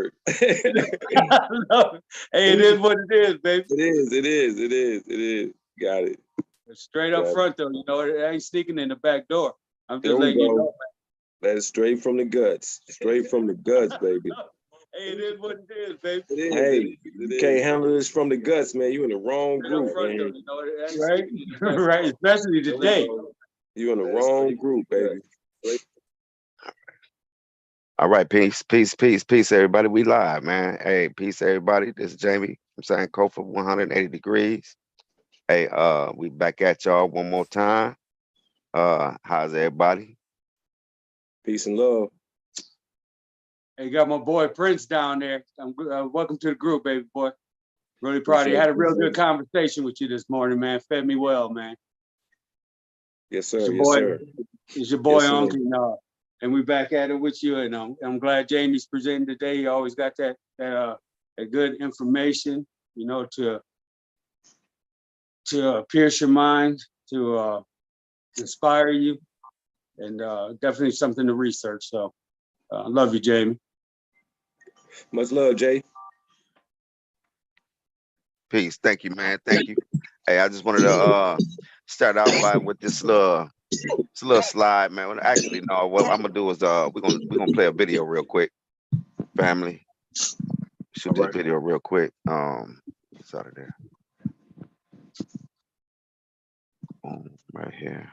word. Hey, it is what it is, baby. It is. Got it. Straight up front, though. You know, it ain't sneaking in the back door. I'm just letting you know. That's straight from the guts. Straight from the guts, baby. Hey, it is what it is, baby. Hey, you can't handle this from the guts, man. You in the wrong group, man. Right? Right, especially today. You in the wrong group, baby. All right, peace, everybody. We live, man. Hey, peace, everybody. This is Jamie. I'm saying Kofa 180 degrees. Hey, we back at y'all one more time. How's everybody? Peace and love. Hey, got my boy Prince down there. Welcome to the group, baby boy. Really proud of you. Had a real good conversation with you this morning, man. Fed me well, man. Yes, sir. Sir. It's your boy, Uncle, and we back at it with you. And I'm glad Jamie's presenting today. He always got that good information, you know, to pierce your mind, to inspire you, and definitely something to research. So I love you, Jamie. Much love, Jay. Peace. Thank you, man. Thank you. Hey, I just wanted to start out with this little slide, man. Well, actually, no. What I'm gonna do is we're gonna play a video real quick, family. Shoot this video real quick. It's out of there. Boom, right here.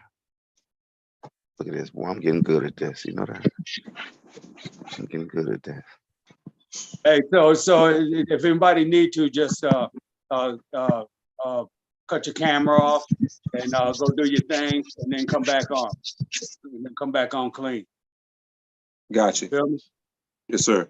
Look at this. Boy, I'm getting good at this. You know that. I'm getting good at that. Hey, so if anybody need to, just cut your camera off and go do your thing, and then come back on. And then come back on clean. Gotcha. Feel me? Yes, sir.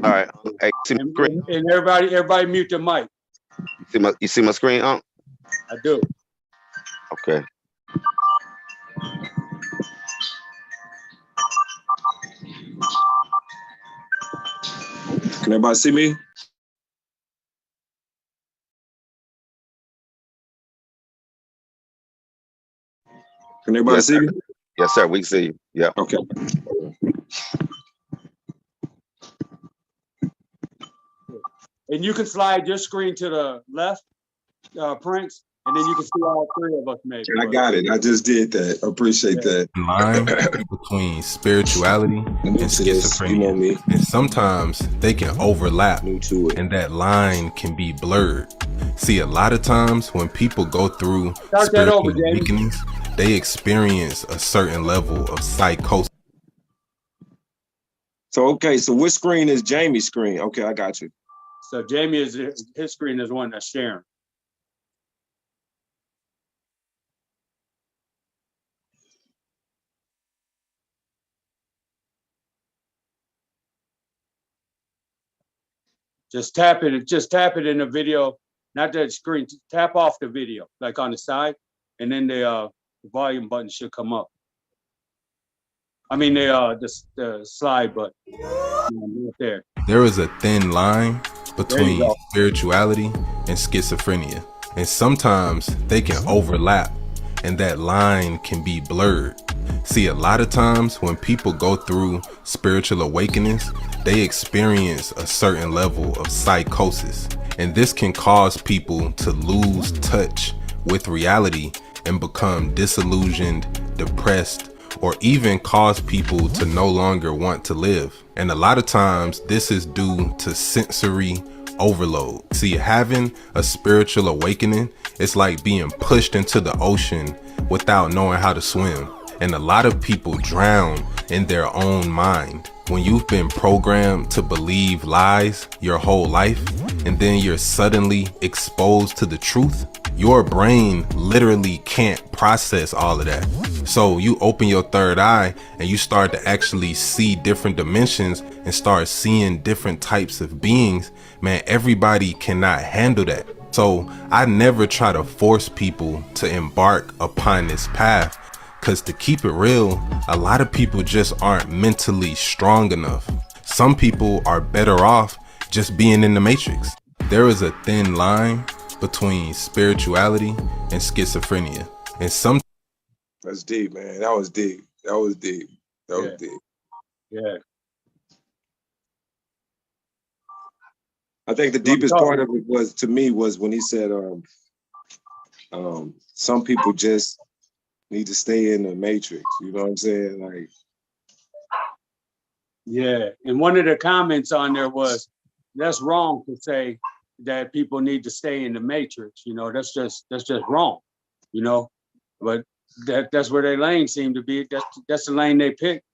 All right. Hey, see my screen? And everybody mute their mic. You see my screen, Unc? I do. Okay. Can everybody see me? Can everybody see me? Yes, sir. We see you. Yeah. Okay. And you can slide your screen to the left, Prince, and then you can see all three of us maybe. I got it. I just did that. Appreciate that. Line between spirituality and schizophrenia. You know me. And sometimes they can overlap, and that line can be blurred. See, a lot of times when people go through spiritual awakenings, they experience a certain level of psychosis. So which screen is Jamie's screen? Okay, I got you. So Jamie his screen is one that's sharing. Just tap it in the video, not that screen. Tap off the video, like on the side, and then the volume button should come up. I mean the slide button right there. There is a thin line between spirituality and schizophrenia, and sometimes they can overlap, and that line can be blurred. See, a lot of times when people go through spiritual awakenings, they experience a certain level of psychosis, and this can cause people to lose touch with reality and become disillusioned, depressed, or even cause people to no longer want to live. And a lot of times this is due to sensory overload. See, having a spiritual awakening, it's like being pushed into the ocean without knowing how to swim. And a lot of people drown in their own mind. When you've been programmed to believe lies your whole life, and then you're suddenly exposed to the truth, your brain literally can't process all of that. So you open your third eye and you start to actually see different dimensions and start seeing different types of beings. Man, everybody cannot handle that. So I never try to force people to embark upon this path, because to keep it real, a lot of people just aren't mentally strong enough. Some people are better off just being in the matrix. there is a thin line between spirituality and schizophrenia. And some That's deep, man. That was deep. That was deep. That was deep. Yeah. I think the deepest part of it was, to me, was when he said, some people just need to stay in the matrix. You know what I'm saying? Like, yeah. And one of the comments on there was, that's wrong to say that people need to stay in the matrix. You know, that's just wrong. You know, but that's where their lane seemed to be. That's the lane they picked.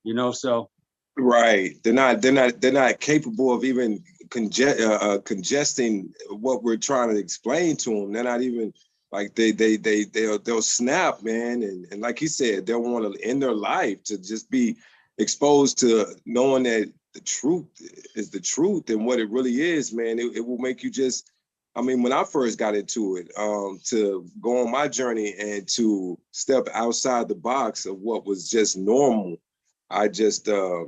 You know, so. Right. They're not capable of even congesting what we're trying to explain to them. They're not even like they'll snap, man. And like he said, they'll want to end their life to just be exposed to knowing that the truth is the truth and what it really is, man. It will make you just, I mean, when I first got into it, to go on my journey and to step outside the box of what was just normal, I just, it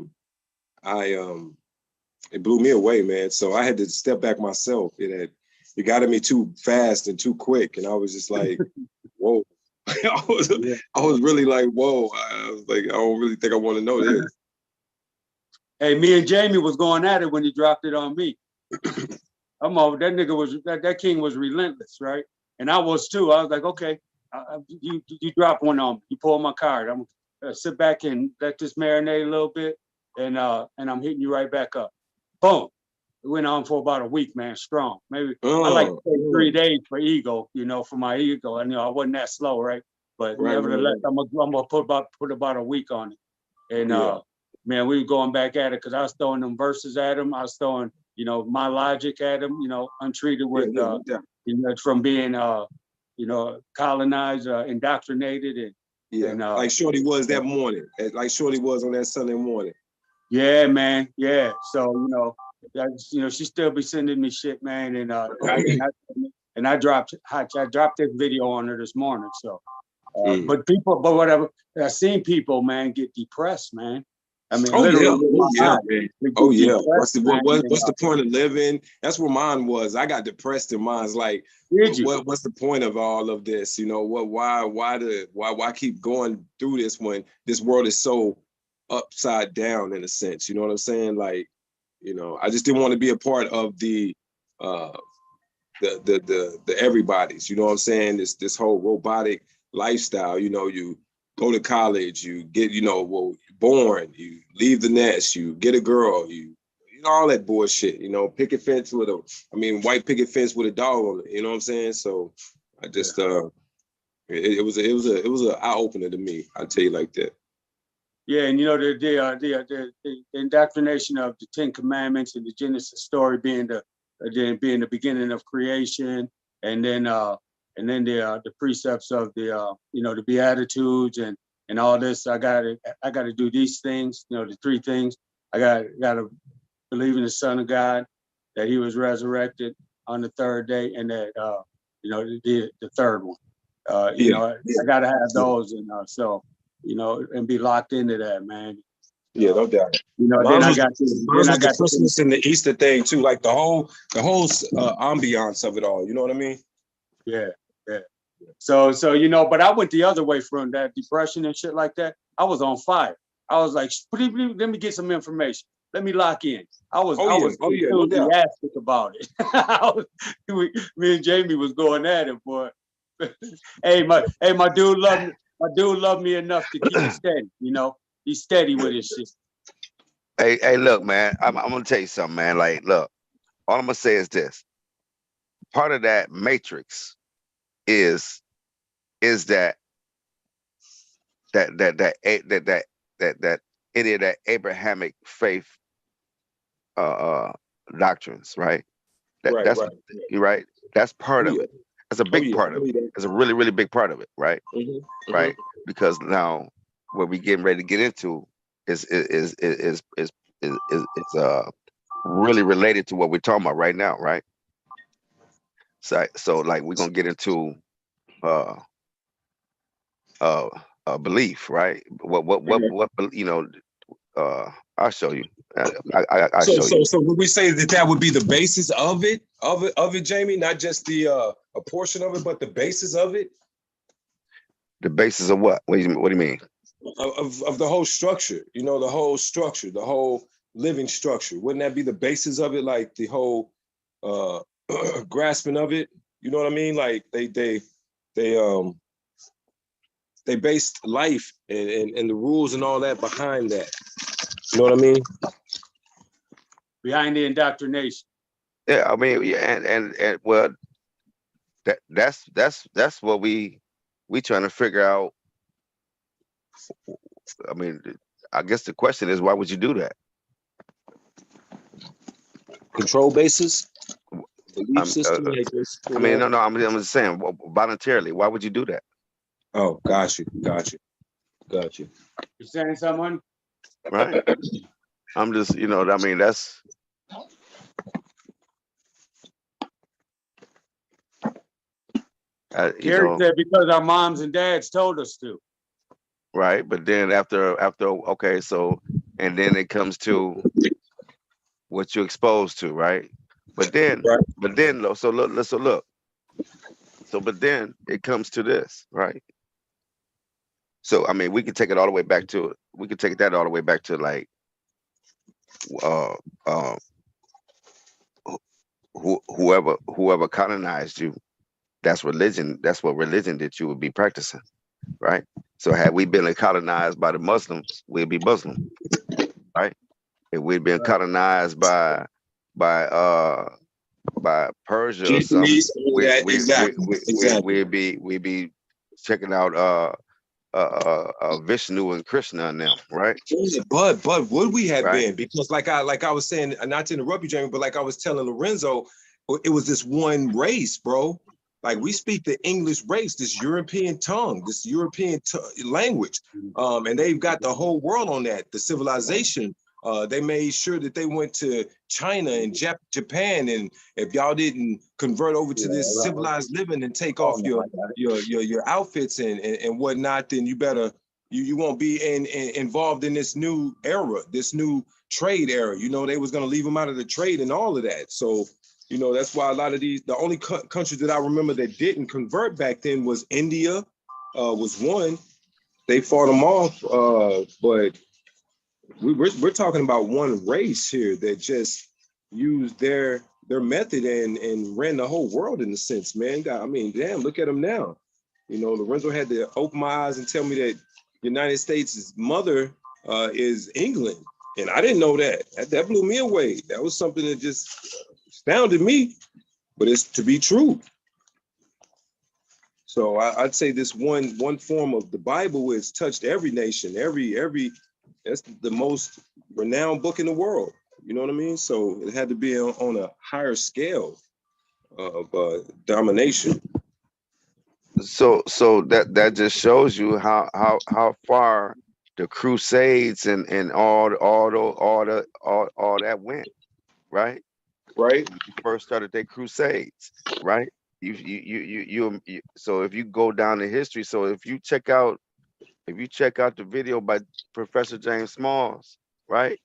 blew me away, man. So I had to step back myself. It got at me too fast and too quick. And I was just like, whoa. I was really like, whoa. I was like, I don't really think I want to know this. Hey, me and Jamie was going at it when he dropped it on me. I'm over. That nigga was, that king was relentless, right? And I was too. I was like, okay, you drop one on me. You pull my card. I'm gonna sit back and let this marinate a little bit, and I'm hitting you right back up. Boom. It went on for about a week, man, strong. Maybe I like to take 3 days for ego, you know, for my ego. I know I wasn't that slow, right? But nevertheless, I'm gonna put about a week on it. And man, we were going back at it because I was throwing them verses at him. I was throwing, you know, my logic at him, you know, untreated with you know, from being you know, colonized, indoctrinated, and like Shorty was that morning, like Shorty was on that Sunday morning. Yeah, man. Yeah. So, you know, she still be sending me shit, man. And I dropped this video on her this morning. So, but whatever. I've seen people, man, get depressed, man. I mean, literally. Man. What's the point of living? That's where mine was. I got depressed in mine's like, what's the point of all of this? You know, why keep going through this when this world is so upside down in a sense? You know what I'm saying? Like, you know, I just didn't want to be a part of the everybody's, you know what I'm saying? This whole robotic lifestyle. You know, you go to college, you get, you know, well, you're born, you leave the nest, you get a girl, you know, all that bullshit, you know, white picket fence with a dog on it, you know what I'm saying? So I just it was an eye opener to me, I'll tell you like that. Yeah, and you know, the indoctrination of the 10 Commandments and the Genesis story being the beginning of creation, and then the precepts of the you know, the Beatitudes and all this. I got to do these things, you know, the 3 things. I got to believe in the Son of God, that He was resurrected on the 3rd day, and that you know, the 3rd one. You know, I got to have those, and so, you know, and be locked into that, man. Yeah, no doubt. You know, then I got the Christmas and the Easter thing too, like the whole ambiance of it all. You know what I mean? Yeah. So you know, but I went the other way from that depression and shit like that. I was on fire. I was like, let me get some information. Let me lock in. I was enthusiastic about it. Me and Jamie was going at it, boy. my dude loved me. My dude loved me enough to keep it steady. You know, he's steady with his shit. Hey, look, man. I'm gonna tell you something, man. Like, look, all I'm gonna say is this: part of that matrix is that any of that Abrahamic faith doctrines, right? That's right. That's part of it. That's a big part of it. It's a really, really big part of it, right? Right? Because now what we getting ready to get into is really related to what we're talking about right now, right? So like we're gonna get into belief, right? What you know, I'll show you. I show you. So would we say that that would be the basis of it, Jamie? Not just the a portion of it, but the basis of it, The basis of what? What do you mean? of the whole structure. You know, the whole structure, the whole living structure. Wouldn't that be the basis of it? Like the whole uh grasping of it. You know what I mean? Like they they based life and the rules and all that behind that. You know what I mean? Behind the indoctrination. Yeah, I mean, yeah, and well, that's what we trying to figure out. I mean, I guess the question is, why would you do that? Control basis, belief I'm, system like this. I mean, no, I'm just saying, voluntarily, why would you do that? Oh, got you. You saying someone? Right? I'm just, I mean, that's. Gary said because our moms and dads told us to. Right, but then after okay, so and then it comes to what you're exposed to, right? But then but then it comes to this, right? So I mean, we could take it all the way back to like uh uh whoever colonized you. That's religion. That's what religion that you would be practicing, right? So had we been colonized by the Muslims, we'd be Muslim, right? If we'd been colonized by Persia or something, we'd be checking out Vishnu and Krishna and them, right? But would we have been? Because like I was saying, not to interrupt you, Jamie, but like I was telling Lorenzo, it was this one race, bro. Like we speak the English race, this European tongue, this European language, and they've got the whole world on that. The civilization. They made sure that they went to China and Japan, and if y'all didn't convert over to this civilized living and take off your outfits and whatnot, then you better you won't be involved in this new era, this new trade era. You know, they was gonna leave them out of the trade and all of that. So you know that's why a lot of the only countries that I remember that didn't convert back then was India, was one. They fought them off, but. We're talking about one race here that just used their method and ran the whole world in a sense, man. I mean, damn, look at them now. You know, Lorenzo had to open my eyes and tell me that United States' mother is England, and I didn't know that. That blew me away. That was something that just astounded me, but it's to be true. So I'd say this one form of the Bible has touched every nation, every. That's the most renowned book in the world. You know what I mean? So it had to be on a higher scale of domination. So that just shows you how far the Crusades and all that went, right? Right. When you first started their Crusades, right? So if you go down the history, so if you check out the video by Professor James Smalls, right?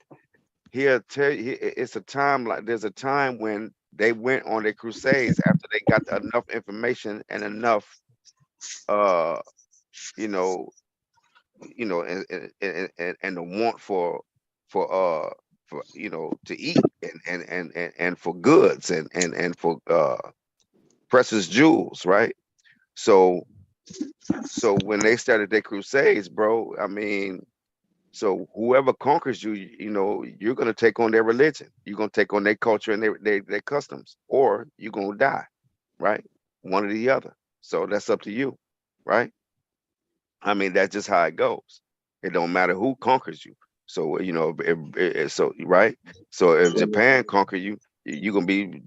He'll tell you it's a time, like there's a time when they went on their crusades after they got enough information and enough you know and the want for to eat and for goods and for precious jewels, right? So when they started their crusades, bro, I mean, so whoever conquers you, you're gonna take on their religion, you're gonna take on their culture and their customs, or you're gonna die, right? One or the other. So that's up to you, right? I mean, that's just how it goes. It don't matter who conquers you. So so right. So if Japan conquer you, you're gonna be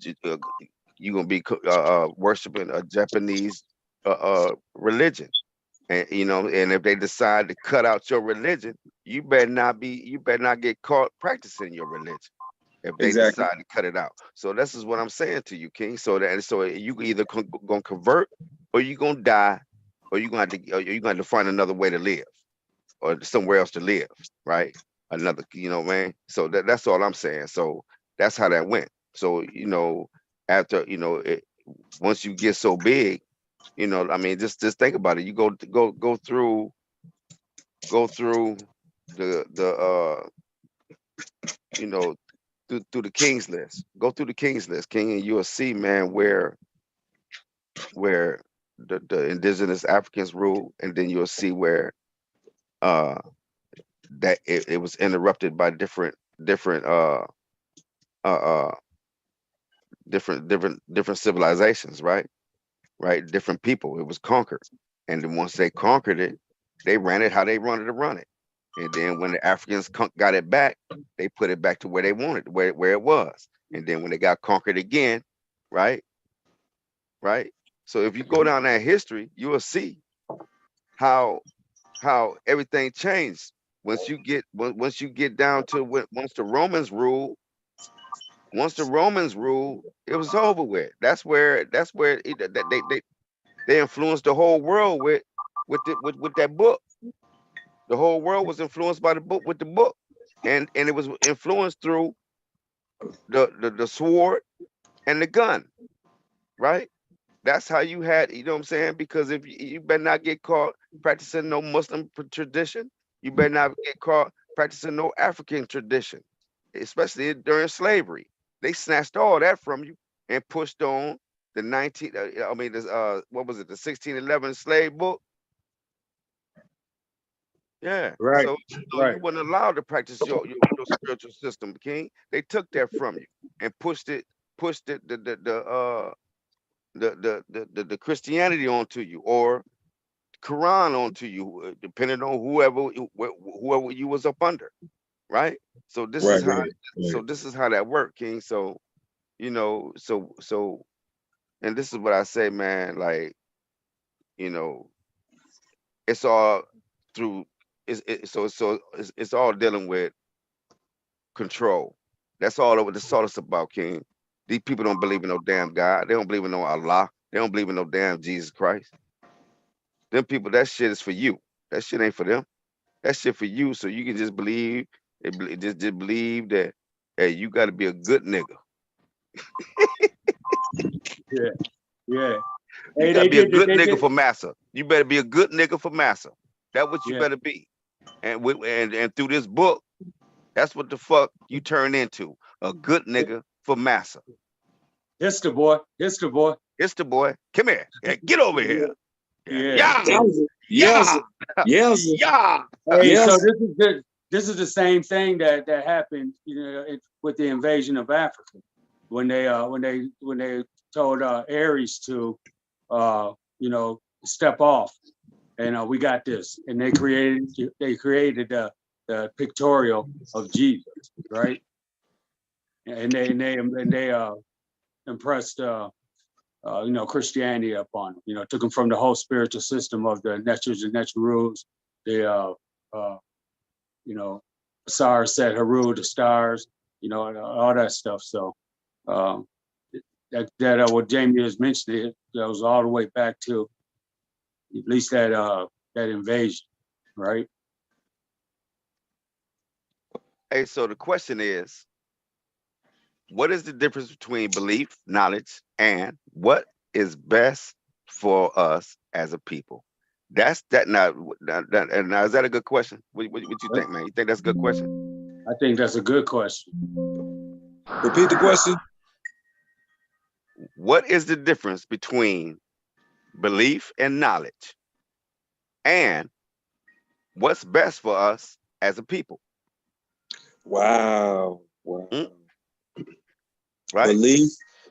worshiping a Japanese religion. And and if they decide to cut out your religion, you better not get caught practicing your religion if they decide to cut it out. So this is what I'm saying to you, King. So you either gonna convert, or you gonna die, or you're gonna have to find another way to live, or somewhere else to live, right? another, you know, man. So that's all I'm saying. So that's how that went. So, you know, after, you know, once you get so big, you know, I mean, just think about it. You go through the you know, through the King's List. Go through the King's List, King, and you'll see, man, where the indigenous Africans rule, and then you'll see where uh that it was interrupted by different uh uh different civilizations, right? Right? Different people. It was conquered. And then once they conquered it, they ran it how they wanted to run it. And then when the Africans got it back, they put it back to where they wanted, where it was. And then when they got conquered again, right? Right? So if you go down that history, you will see how everything changed. Once you get down to once the Romans ruled, it was over with. That's where they influenced the whole world with that book. The whole world was influenced by the book with the book, and it was influenced through the sword and the gun, right? That's how you had, you know what I'm saying? Because if you better not get caught practicing no Muslim tradition, you better not get caught practicing no African tradition, especially during slavery. They snatched all that from you and pushed on the what was it, the 1611 slave book? Yeah. Right, So right. you weren't allowed to practice your spiritual system, King. They took that from you and pushed it the Christianity onto you, or Quran onto you, depending on whoever you was up under, right? So this is how that worked, King. So, you know, and this is what I say, man, like, you know, it's all through it's all dealing with control. That's all it's about, King. These people don't believe in no damn God. They don't believe in no Allah. They don't believe in no damn Jesus Christ. Them people, that shit is for you. That shit ain't for them. That shit for you, so you can just believe, just believe that, hey, you got to be a good nigga. Yeah, yeah. You Hey, got to they be a did. good They nigga did. for massa. You better be a good nigga for massa. That's what you Yeah. better be. And and through this book, that's what the fuck you turn into, a good nigga for massa. It's the boy. It's the boy. It's the boy. Come here. Yeah, get over here. Yeah. Yeah. Yes. Yes. Yeah. Hey, Yes. so this is the same thing that happened, you know, with the invasion of Africa, when they told Aries to you know, step off, and we got this, and they created the pictorial of Jesus, right? And they impressed you know, Christianity upon them. You know, took them from the whole spiritual system of the Netchers and Netcheroos. They you know, SARS said Haru, the stars, you know, and all that stuff. So that what Jamie has mentioned, that was all the way back to at least that invasion, right? Hey, so the question is, what is the difference between belief, knowledge, and what is best for us as a people? That's that. Now, is that a good question? What you think, man? You think that's a good question? I think that's a good question. Repeat the question. What is the difference between belief and knowledge, and what's best for us as a people? Wow. Wow. Right? Belief.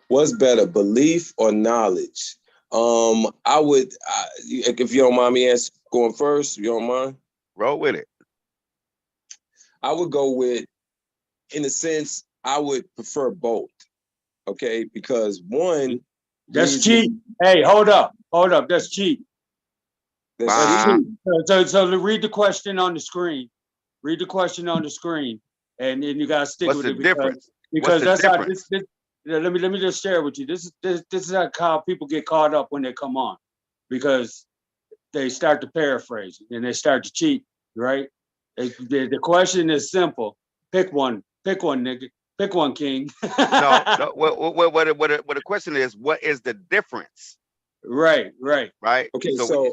What's better, belief or knowledge? If you don't mind me going first, you don't mind? Roll with it. I would go with, in a sense, I would prefer both. Okay, because one, That's cheap. Hey, hold up. That's cheap. That's cheap. So read the question on the screen. Read the question on the screen, and then you gotta stick What's with the it difference? because What's the that's difference? how let me just share with you. This is how people get caught up when they come on, because they start to paraphrase and they start to cheat, right? The question is simple. Pick one. Pick one, nigga. Pick one, king. No. What the question is, what is the difference? Right. Right. Okay, So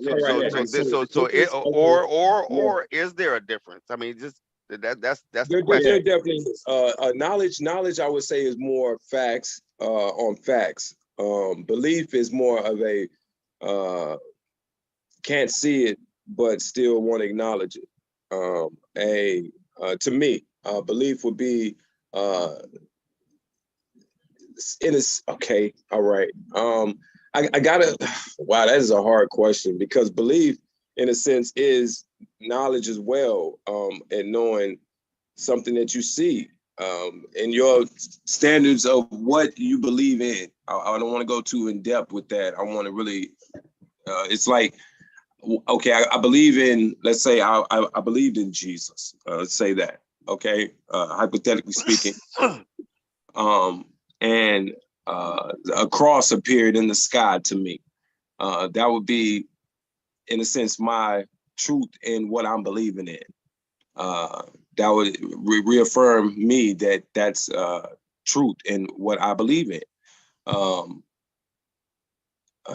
is there a difference? I mean, just that's the question. There definitely is. Knowledge, I would say, is more facts on facts. Belief is more of a can't see it, but still want to acknowledge it. To me, belief would be okay. All right. I gotta. Wow, that is a hard question because belief, in a sense, is knowledge as well, and knowing something that you see, and your standards of what you believe in. I don't want to go too in depth with that. I want to really. It's like, okay, I believe in. Let's say I believed in Jesus. Let's say that. Okay, hypothetically speaking. And a cross appeared in the sky to me. That would be, in a sense, my truth in what I'm believing in. That would reaffirm me that that's truth in what I believe in.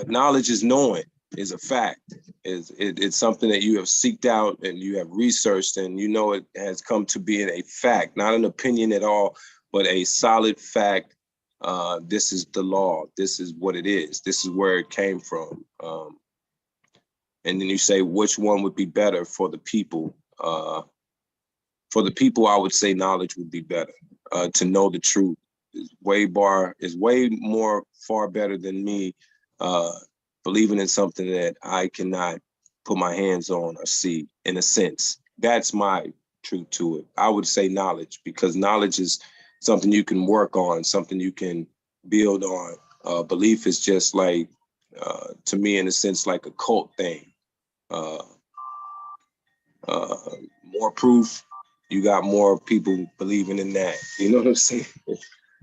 Knowledge is knowing, is a fact. It's something that you have seeked out and you have researched, and you know it has come to being a fact, not an opinion at all, but a solid fact. This is the law. This is what it is. This is where it came from. And then you say, which one would be better for the people? For the people, I would say knowledge would be better. To know the truth is way more far better than me believing in something that I cannot put my hands on or see, in a sense. That's my truth to it. I would say knowledge, because knowledge is something you can work on, something you can build on. Belief is just like, to me, in a sense, like a cult thing. More proof, you got more people believing in that. You know what I'm saying?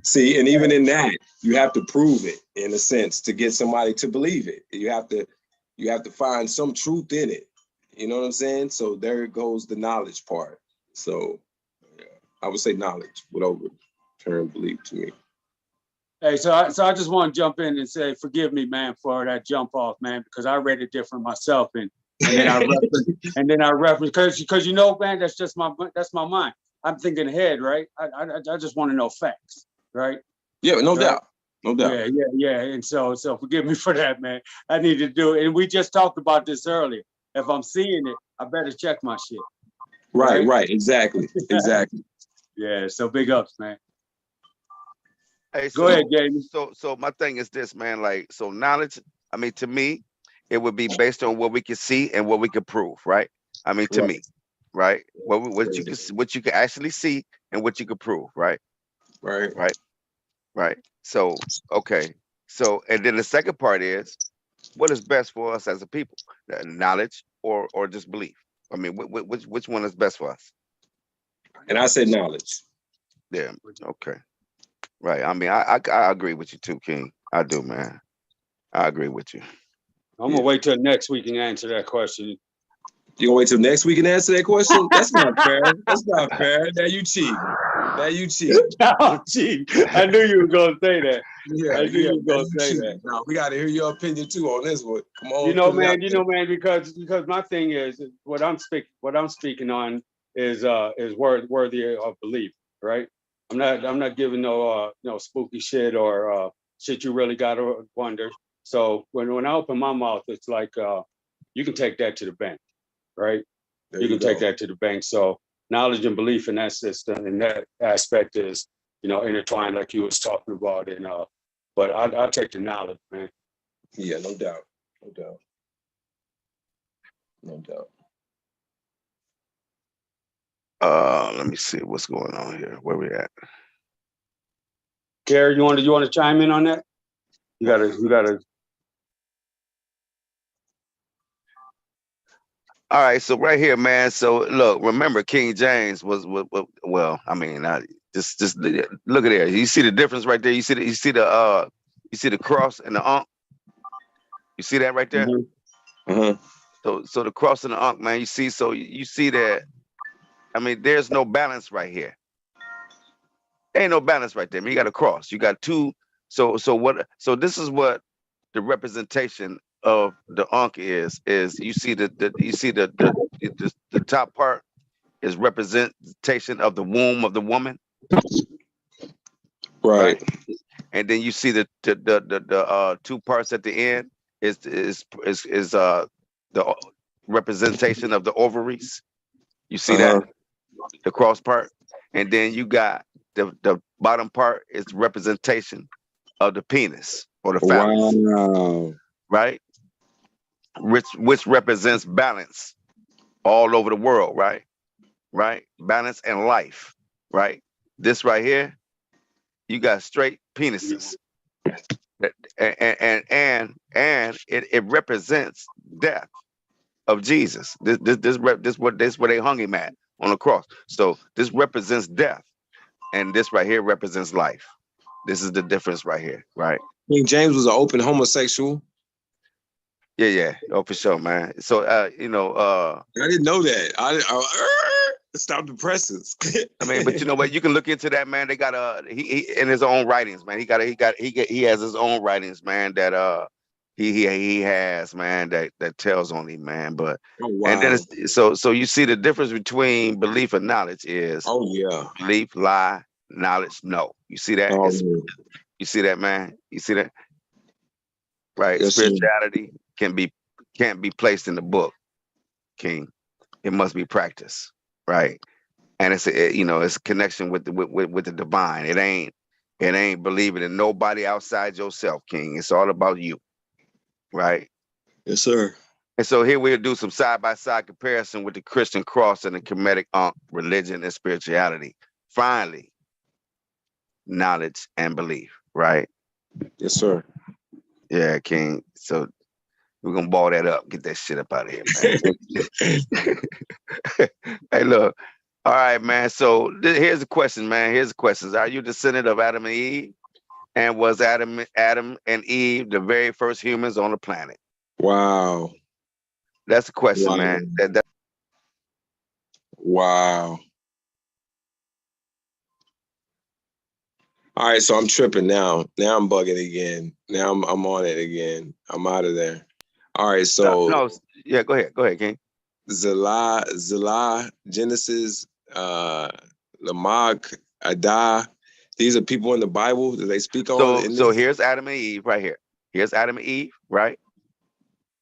See, and even in that, you have to prove it, in a sense, to get somebody to believe it. You have to find some truth in it. You know what I'm saying? So there goes the knowledge part. So yeah, I would say knowledge would overturn belief to me. Hey, so I just want to jump in and say, forgive me, man, for that jump off, man, because I read it different myself, and then I reference, because you know, man, that's my mind. I'm thinking ahead, right? I just want to know facts, right? Yeah, no right? doubt. No doubt. Yeah. And so forgive me for that, man. I need to do it. And we just talked about this earlier. If I'm seeing it, I better check my shit. Right. Exactly. Yeah. So big ups, man. Hey, Go ahead, Jamie. So my thing is this, man. Like, so knowledge, I mean, to me, it would be based on what we can see and what we can prove, right? I mean, to me, right? What you can actually see and what you can prove, right? Right. So, okay. So, and then the second part is, what is best for us as a people? Knowledge or just belief? I mean, which one is best for us? And I said knowledge. Yeah. Okay. Right. I mean, I agree with you too, King. I do, man. I agree with you. I'm gonna wait till next week and answer that question. You gonna wait till next week and answer that question? That's not fair. That's not fair. Now you cheat. No, gee, I knew you were gonna say that. Yeah, I knew you were gonna say that. No, we got to hear your opinion too on this one. Come on, You know, man, because my thing is what I'm speaking on is worthy of belief, right? I'm not giving no spooky shit or shit you really gotta wonder. So when I open my mouth, it's like you can take that to the bank, right? You can take that to the bank. So knowledge and belief in that system and that aspect is, intertwined, like you was talking about. And but I'll take the knowledge, man. Yeah, no doubt. Let me see what's going on here. Where we at? Gary, you want to chime in on that? You gotta. All right, so right here, man. So look, remember King James was well. I mean, just look at there. You see the difference right there. You see the cross and the ankh. You see that right there. Mm-hmm. So the cross and the ankh, man. You see, so you see that I mean, there's no balance right here. Ain't no balance right there. I mean, you got a cross. You got two. So this is what the representation of the Ankh is you see the top part is representation of the womb of the woman, Right. and then you see the two parts at the end is the representation of the ovaries. You see that, the cross part, and then you got the bottom part is the representation of the penis or the phallus. Wow. Right? Which represents balance all over the world, right? Right? Balance and life, right? This right here, you got straight penises. And it represents death of Jesus. This where they hung him at on the cross. So this represents death, and this right here represents life. This is the difference right here, right? King James was an open homosexual. Yeah. Oh, for sure, man. So I didn't know that. Stop the presses. I mean, but you know what? You can look into that, man. They got he in his own writings, man. He has his own writings, man. That he has, man. That tells on him, man. But wow. And then so you see the difference between belief and knowledge is belief, lie, knowledge, no. You see that? You see that, man? You see that? Right? Yes, spirituality can't be placed in the book, King. It must be practiced, right? And it's a connection with the divine. It ain't believing in nobody outside yourself, King. It's all about you, right? Yes, sir. And so here we'll do some side-by-side comparison with the Christian cross and the Kemetic Ankh, religion and spirituality. Finally, knowledge and belief, right? Yes, sir. Yeah, King. So we're gonna ball that up, get that shit up out of here, man. Hey, look. All right, man. So here's the question, man. Here's the questions. Are you descendant of Adam and Eve? And was Adam and Eve the very first humans on the planet? Wow. That's the question, man. Wow. All right, so I'm tripping now. Now I'm bugging again. Now I'm on it again. I'm out of there. All right, so yeah, go ahead, King. Zillah, Genesis, Lamach, Adah. These are people in the Bible that they speak on. So here's Adam and Eve right here. Here's Adam and Eve, right?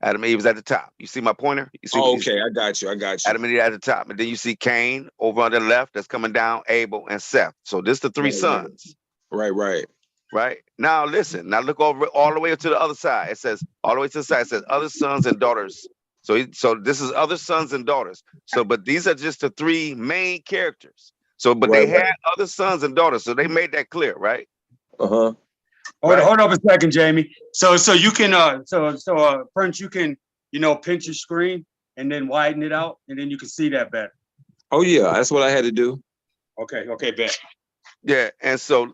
Adam and Eve is at the top. You see my pointer? You see, okay, I got you. Adam and Eve at the top. And then you see Cain over on the left that's coming down, Abel and Seth. So this the three sons. Right. Now listen, now look over all the way to the other side. It says, all the way to the side, it says other sons and daughters. So this is other sons and daughters. So, but these are just the three main characters. So, but they had other sons and daughters. So they made that clear, right? Uh-huh. Hold up a second, Jamie. So you can Prince, you can pinch your screen and then widen it out, and then you can see that better. Oh yeah, that's what I had to do. Okay, bet. Yeah, and so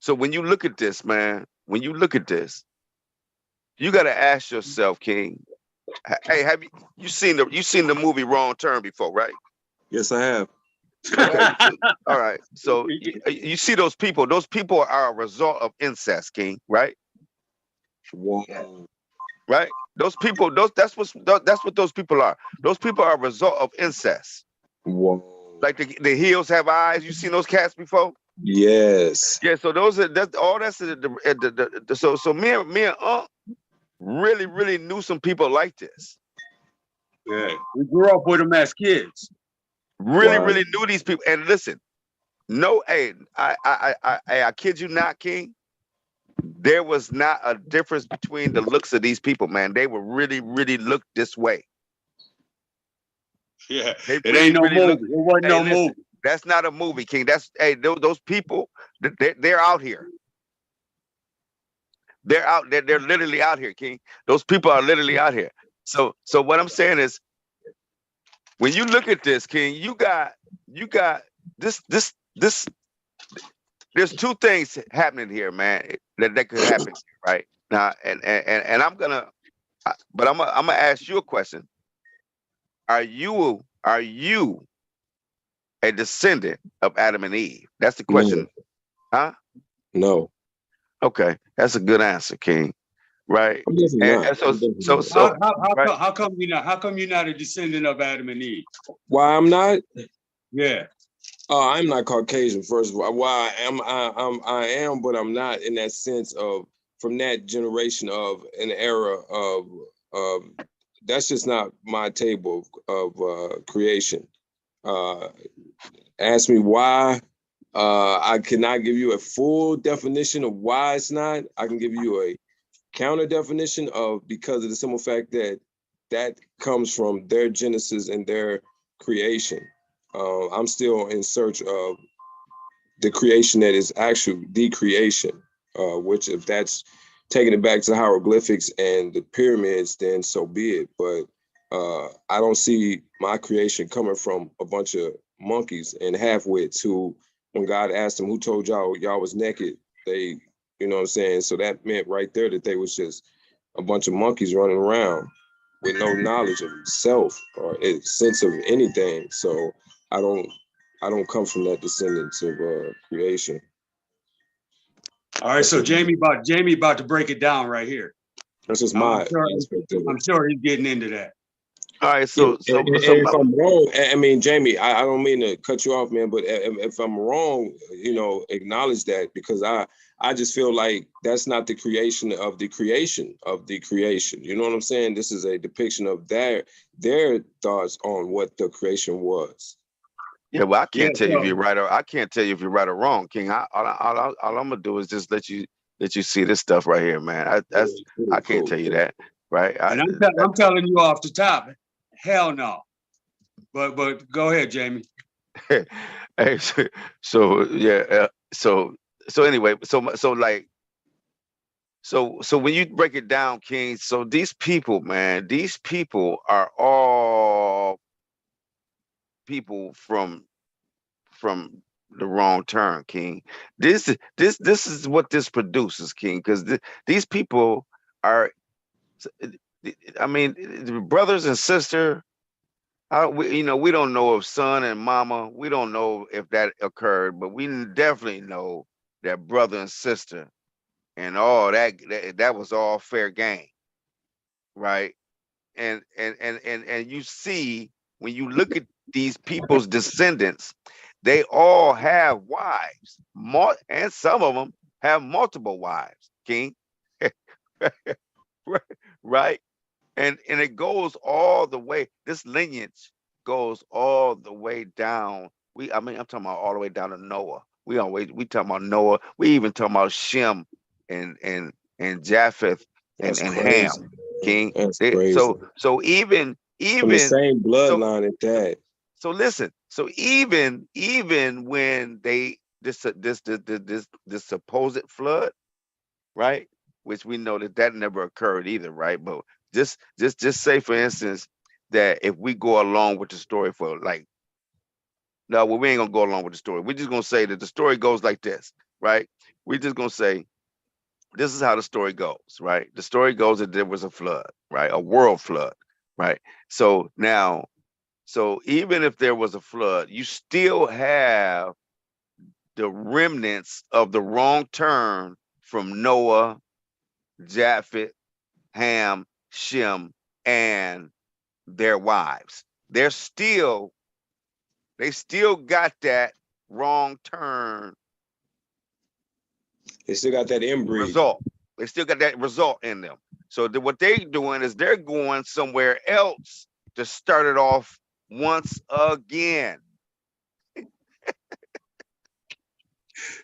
when you look at this, man, you got to ask yourself, King. Hey, have you seen the movie Wrong Turn before, right? Yes, I have. Okay. All right. So you see those people. Those people are a result of incest, King, right? Whoa. Right. Those people. That's what those people are. Those people are a result of incest. Whoa. Like the heels have eyes. You seen those cats before? Yes. Yeah. So so me and really knew some people like this. Yeah. We grew up with them as kids. Really knew these people. And listen, no, I kid you not, King. There was not a difference between the looks of these people, man. They were really looked this way. Yeah, it ain't no movie. It wasn't no movie. That's not a movie, King. Those people. They're out here. They're out. They're literally out here, King. Those people are literally out here. So what I'm saying is, when you look at this, King, you got this. There's two things happening here, man. That could happen right now, and I'm gonna ask you a question. are you a descendant of Adam and Eve? That's the question. Huh? No. Okay, that's a good answer, King. Right? I'm definitely And, not. and so I'm definitely so not. so right. How come you're not? How come you're not a descendant of Adam and Eve? Why I'm not? Yeah. I'm not Caucasian. First of all, why I am, but I'm not in that sense of from that generation of an era of that's just not my table of creation. Uh, ask me why. I cannot give you a full definition of why it's not. I can give you a counter definition of because of the simple fact that that comes from their genesis and their creation. I'm still in search of the creation that is actually the creation, which if that's taking it back to hieroglyphics and the pyramids, then so be it. But I don't see my creation coming from a bunch of monkeys and half-wits who, when God asked them, who told y'all was naked, they, you know what I'm saying? So that meant right there that they was just a bunch of monkeys running around with no knowledge of self or a sense of anything. So I don't I don't come from that descendants of creation. All right. So Jamie about to break it down right here. That's just I'm my sure, aspect of it. I'm sure he's getting into that. All right, And if I'm wrong, I mean, Jamie, I don't mean to cut you off, man, but if I'm wrong, you know, acknowledge that because I just feel like that's not the creation of the creation of the creation. You know what I'm saying? This is a depiction of their thoughts on what the creation was. yeah, well, I can't tell you if so- you're right or I can't tell you if you're right or wrong, King. All I'm gonna do is just let you see this stuff right here, man. I can't tell you that, right? And I'm telling you off the top, hell no. But go ahead, Jamie. Hey, so yeah, so anyway, so when you break it down, King, so these people, man, these people are all people from the wrong turn, King. This is what this produces, King, because these people are, I mean, brothers and sister. We don't know if son and mama. We don't know if that occurred, but we definitely know that brother and sister and all that was all fair game, right? And you see when you look at these people's descendants, they all have wives, and some of them have multiple wives, King. Right? And it goes all the way. This lineage goes all the way down. I'm talking about all the way down to Noah. We talking about Noah. We even talking about Shem and Japheth and That's Ham, crazy. King. That's crazy. So even From the same so bloodline at that. so listen. So even when they this supposed flood, right? Which we know that never occurred either, right? But just say, for instance, that if we go along with the story for like, no, well, we ain't gonna go along with the story. We're just gonna say that the story goes like this, right? We're just gonna say this is how the story goes, right? The story goes that there was a flood, right? A world flood, right? So now, so even if there was a flood, you still have the remnants of the wrong turn from Noah, Japheth, Ham, Shem, and their wives. They still got that wrong turn They still got that inbreed. result. They still got that result in them. So what they're doing is they're going somewhere else to start it off once again.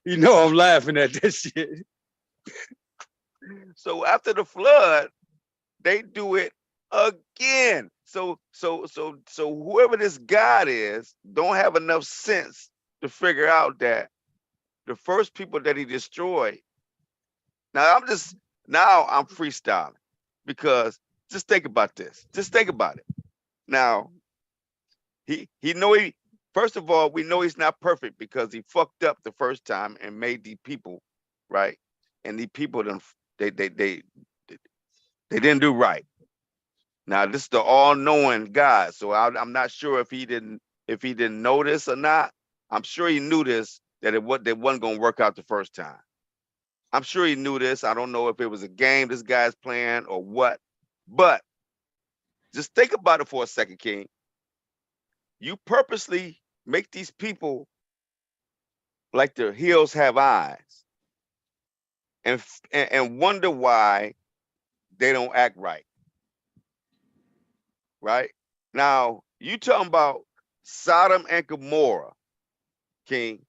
You know I'm laughing at this shit. So after the flood, they do it again. So whoever this God is don't have enough sense to figure out that the first people that he destroyed. Now I'm freestyling because just think about this. Just think about it. Now first of all, we know he's not perfect because he fucked up the first time and made these people, right? And these people they didn't do right. Now this is the all-knowing God, so I'm not sure if he didn't know this or not. I'm sure he knew this, that it wasn't gonna work out the first time. I'm sure he knew this. I don't know if it was a game this guy's playing or what, but just think about it for a second, King. You purposely make these people like their heels have eyes, and wonder why they don't act right. Right? Now, you talking about Sodom and Gomorrah, King.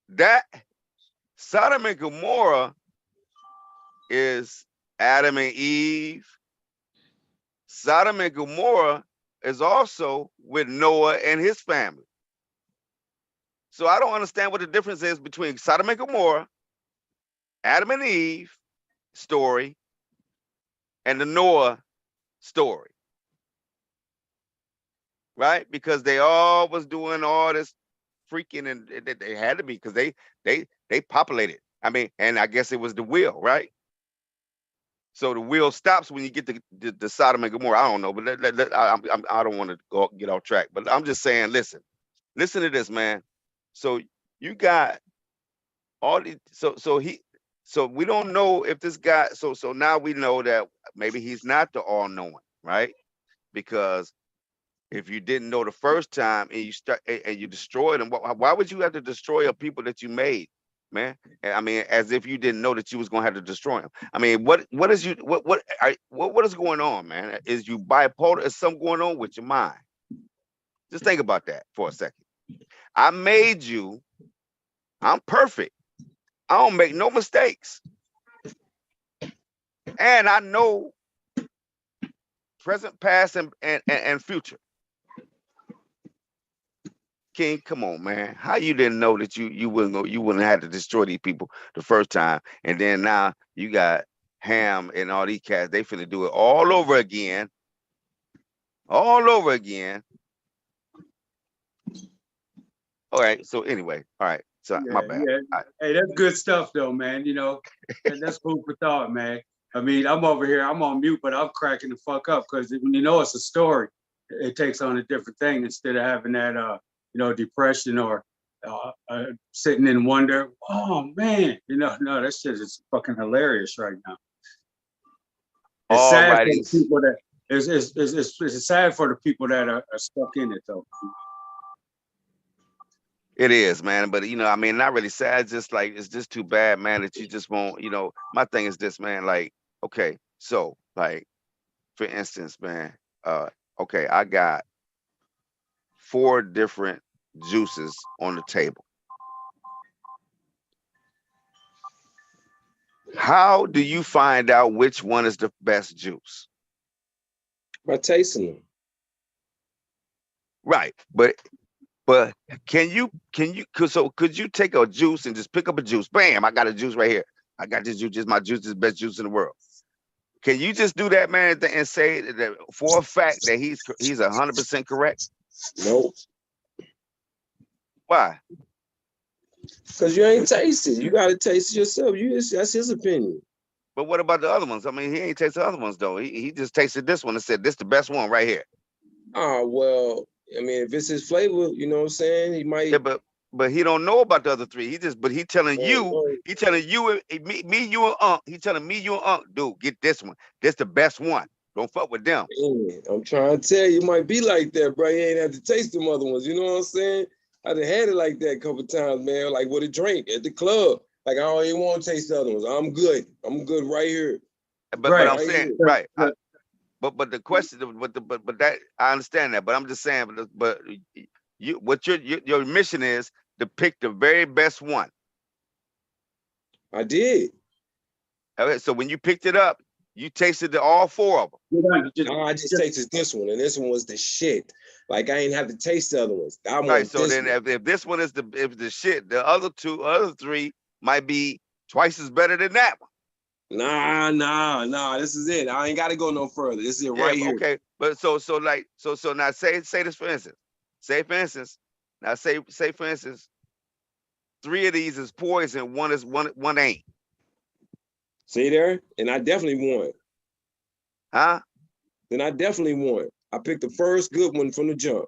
That Sodom and Gomorrah is Adam and Eve. Sodom and Gomorrah is also with Noah and his family. So I don't understand what the difference is between Sodom and Gomorrah, Adam and Eve story, and the Noah story. Right? Because they all was doing all this freaking, and they had to be, because they populated. I mean, and I guess it was the wheel, right? So the wheel stops when you get to the Sodom and Gomorrah. I don't know, but I don't want to get off track. But I'm just saying, listen to this, man. So you got all these. So we don't know if this guy. So now we know that maybe he's not the all-knowing, right? Because if you didn't know the first time and you destroyed them, why would you have to destroy a people that you made, man? I mean, as if you didn't know that you was gonna have to destroy them. I mean, what is going on, man? Is you bipolar? Is something going on with your mind? Just think about that for a second. I made you. I'm perfect. I don't make no mistakes, and I know present, past, and future. King, come on, man. How you didn't know that you wouldn't have to destroy these people the first time, and then now you got Ham and all these cats, they finna do it all over again. All over again. All right. So anyway, all right. So Yeah, my bad. yeah. Hey, that's good stuff though, man. You know, that's food for thought, man. I mean, I'm over here, I'm on mute, but I'm cracking the fuck up because when you know it's a story, it takes on a different thing instead of having that you know, depression or sitting in wonder. Oh man, you know, no, that shit is fucking hilarious right now. It's All sad for righty. the people that it's sad for the people that are stuck in it though. It is, man. But you know, I mean, not really sad. It's just like, it's just too bad, man, that you just won't. You know, my thing is this, man. Like, okay, so like, for instance, man. Okay, I got 4 different juices on the table. How do you find out which one is the best juice? By tasting them. Right, but could you take a juice and just pick up a juice? Bam, I got a juice right here. I got this juice. This is my juice. This is the best juice in the world. Can you just do that, man, and say that for a fact that he's 100% correct? Nope. Why? Because you ain't tasted. You got to taste it yourself. That's his opinion. But what about the other ones? I mean, he ain't tasted the other ones though. He just tasted this one and said, "This the best one right here." Oh, well, I mean, if it's his flavor, you know what I'm saying? He might. Yeah, but he don't know about the other 3. He telling you, me, you and Unc. He telling me, you and Unc, dude, get this one. This the best one. Don't fuck with them. Man, I'm trying to tell you, it might be like that, bro. You ain't have to taste them other ones. You know what I'm saying? I done had it like that a couple times, man. Like with a drink at the club. Like I don't even want to taste the other ones. I'm good. I'm good right here. But I'm saying, right. But the question, but that I understand that. But I'm just saying, but you, what your mission is to pick the very best one. I did. Okay, so when you picked it up, you tasted all 4 of them. No, I just tasted this one, and this one was the shit. Like I ain't have to taste the other ones. Right. So then, if this one is the shit, the other 3 might be twice as better than that one. Nah. This is it. I ain't got to go no further. This is it right here. Okay. But so now say this for instance. Say for instance. Now say for instance, 3 of these is poison. One ain't. See there? And I definitely won. Huh? Then I definitely won. I picked the first good one from the jump.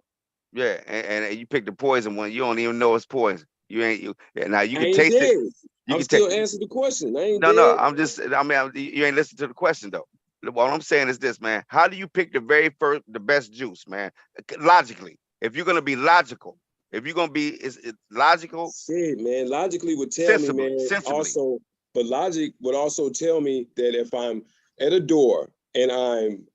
Yeah, and you picked the poison one. You don't even know it's poison. You ain't you. Yeah, now you I can ain't taste it. dead. You I'm can take. still answering the question. I ain't No, no. dead. I'm just. I mean, you ain't listening to the question though. What I'm saying is this, man. How do you pick the very first, the best juice, man? Logically, if you're gonna be logical, if you're gonna be is it logical, Shit, man. Logically would tell me, man. sensibly. Also, but logic would also tell me that if I'm at a door and I'm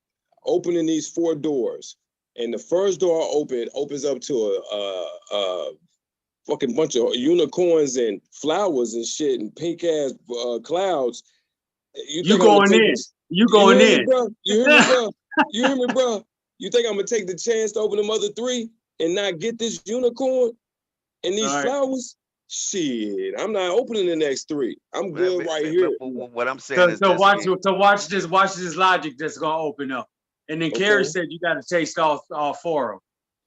opening these 4 doors, and the first door I open opens up to a fucking bunch of unicorns and flowers and shit and pink ass clouds. You You think I'm gonna going take in? this? You You going hear me, in? bro? You hear me, bro? You hear me, bro? You think I'm gonna take the chance to open them other 3 and not get this unicorn and these All right. flowers? Shit, I'm not opening the next 3. I'm good right here. What I'm saying is So this. watch this logic that's gonna open up. And then Carrie Okay. said you got to taste all 4 of them.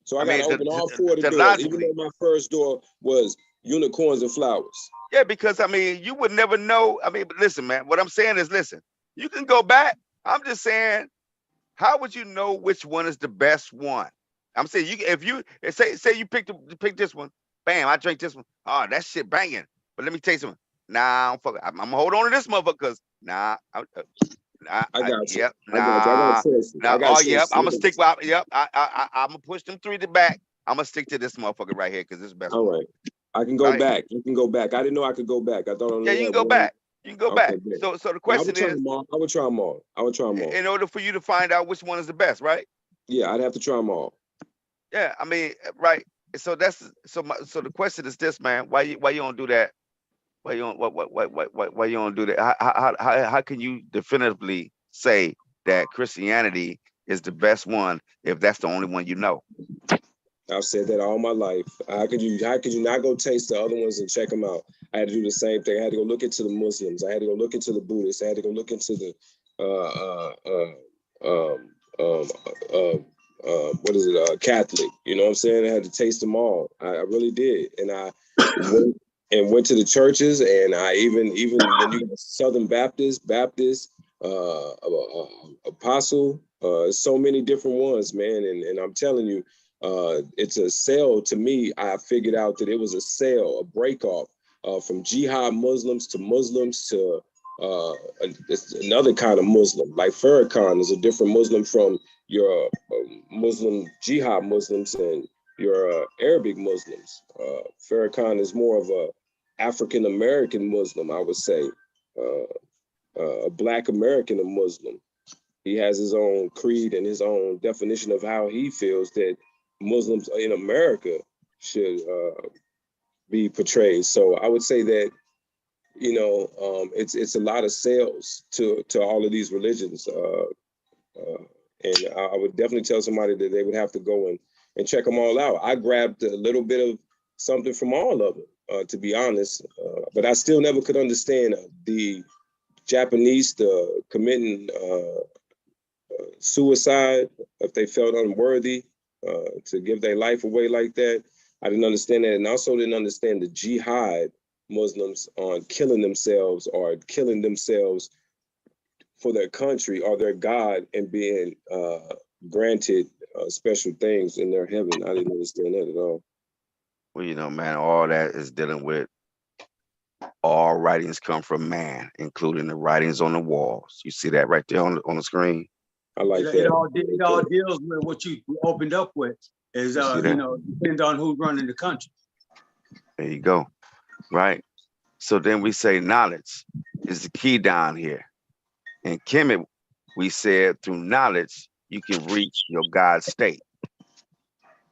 So I I gotta mean, open all 4 of the doors, even logically, though my first door was unicorns and flowers. yeah, because I mean, you would never know. I mean, but listen, man. What I'm saying is, listen. You can go back. I'm just saying, how would you know which one is the best one? I'm saying, if you say you pick this one, bam, I drink this one. Oh, that shit banging. But let me tell you something. Nah, I'm gonna hold on to this motherfucker because I got you. yep, I got you. I got choices. I got oh, yep, choices. I'm gonna stick with, yep, I'm gonna push them 3 to back. I'm gonna stick to this motherfucker right here because this is the best All one. right. I can go Right? back. You can go back. I didn't know I could go back. I thought I Yeah, only you can had go one. back. You can go Okay, back. good. So the Yeah, I would question try is, them all. I would try them all. I would try them all. in order for you to find out which one is the best, right? Yeah, I'd have to try them all. Yeah, I mean, right. So so the question is this, man. Why you don't do that? Why you don't why you don't do that? How can you definitively say that Christianity is the best one if that's the only one you know? I've said that all my life. How could you not go taste the other ones and check them out? I had to do the same thing. I had to go look into the Muslims. I had to go look into the Buddhists. I had to go look into the what is it, Catholic. You know what I'm saying? I had to taste them all. I really did. And I went to the churches, and I even when you Southern Baptist, Apostle, so many different ones, man. And I'm telling you, it's a sale to me. I figured out that it was a sale, a break off from jihad Muslims to it's another kind of Muslim. Like Farrakhan is a different Muslim from your Muslim jihad Muslims and your Arabic Muslims. Farrakhan is more of a African American Muslim, I would say, a Black American Muslim. He has his own creed and his own definition of how he feels that Muslims in America should be portrayed. So I would say that, you know, it's a lot of sales to all of these religions, and I would definitely tell somebody that they would have to go and check them all out. I grabbed a little bit of something from all of them, to be honest, but I still never could understand the Japanese committing suicide if they felt unworthy to give their life away like that. I didn't understand that, and also didn't understand the jihad Muslims on killing themselves or killing themselves for their country or their God and being granted special things in their heaven. I didn't understand that at all. Well, you know, man, all that is dealing with all writings come from man, including the writings on the walls. You see that right there on the screen? I like that. It all deals with what you opened up with. Is you know, depends on who's running the country. There you go. Right. So then we say knowledge is the key down here. In Kemet, we said through knowledge, you can reach your God state.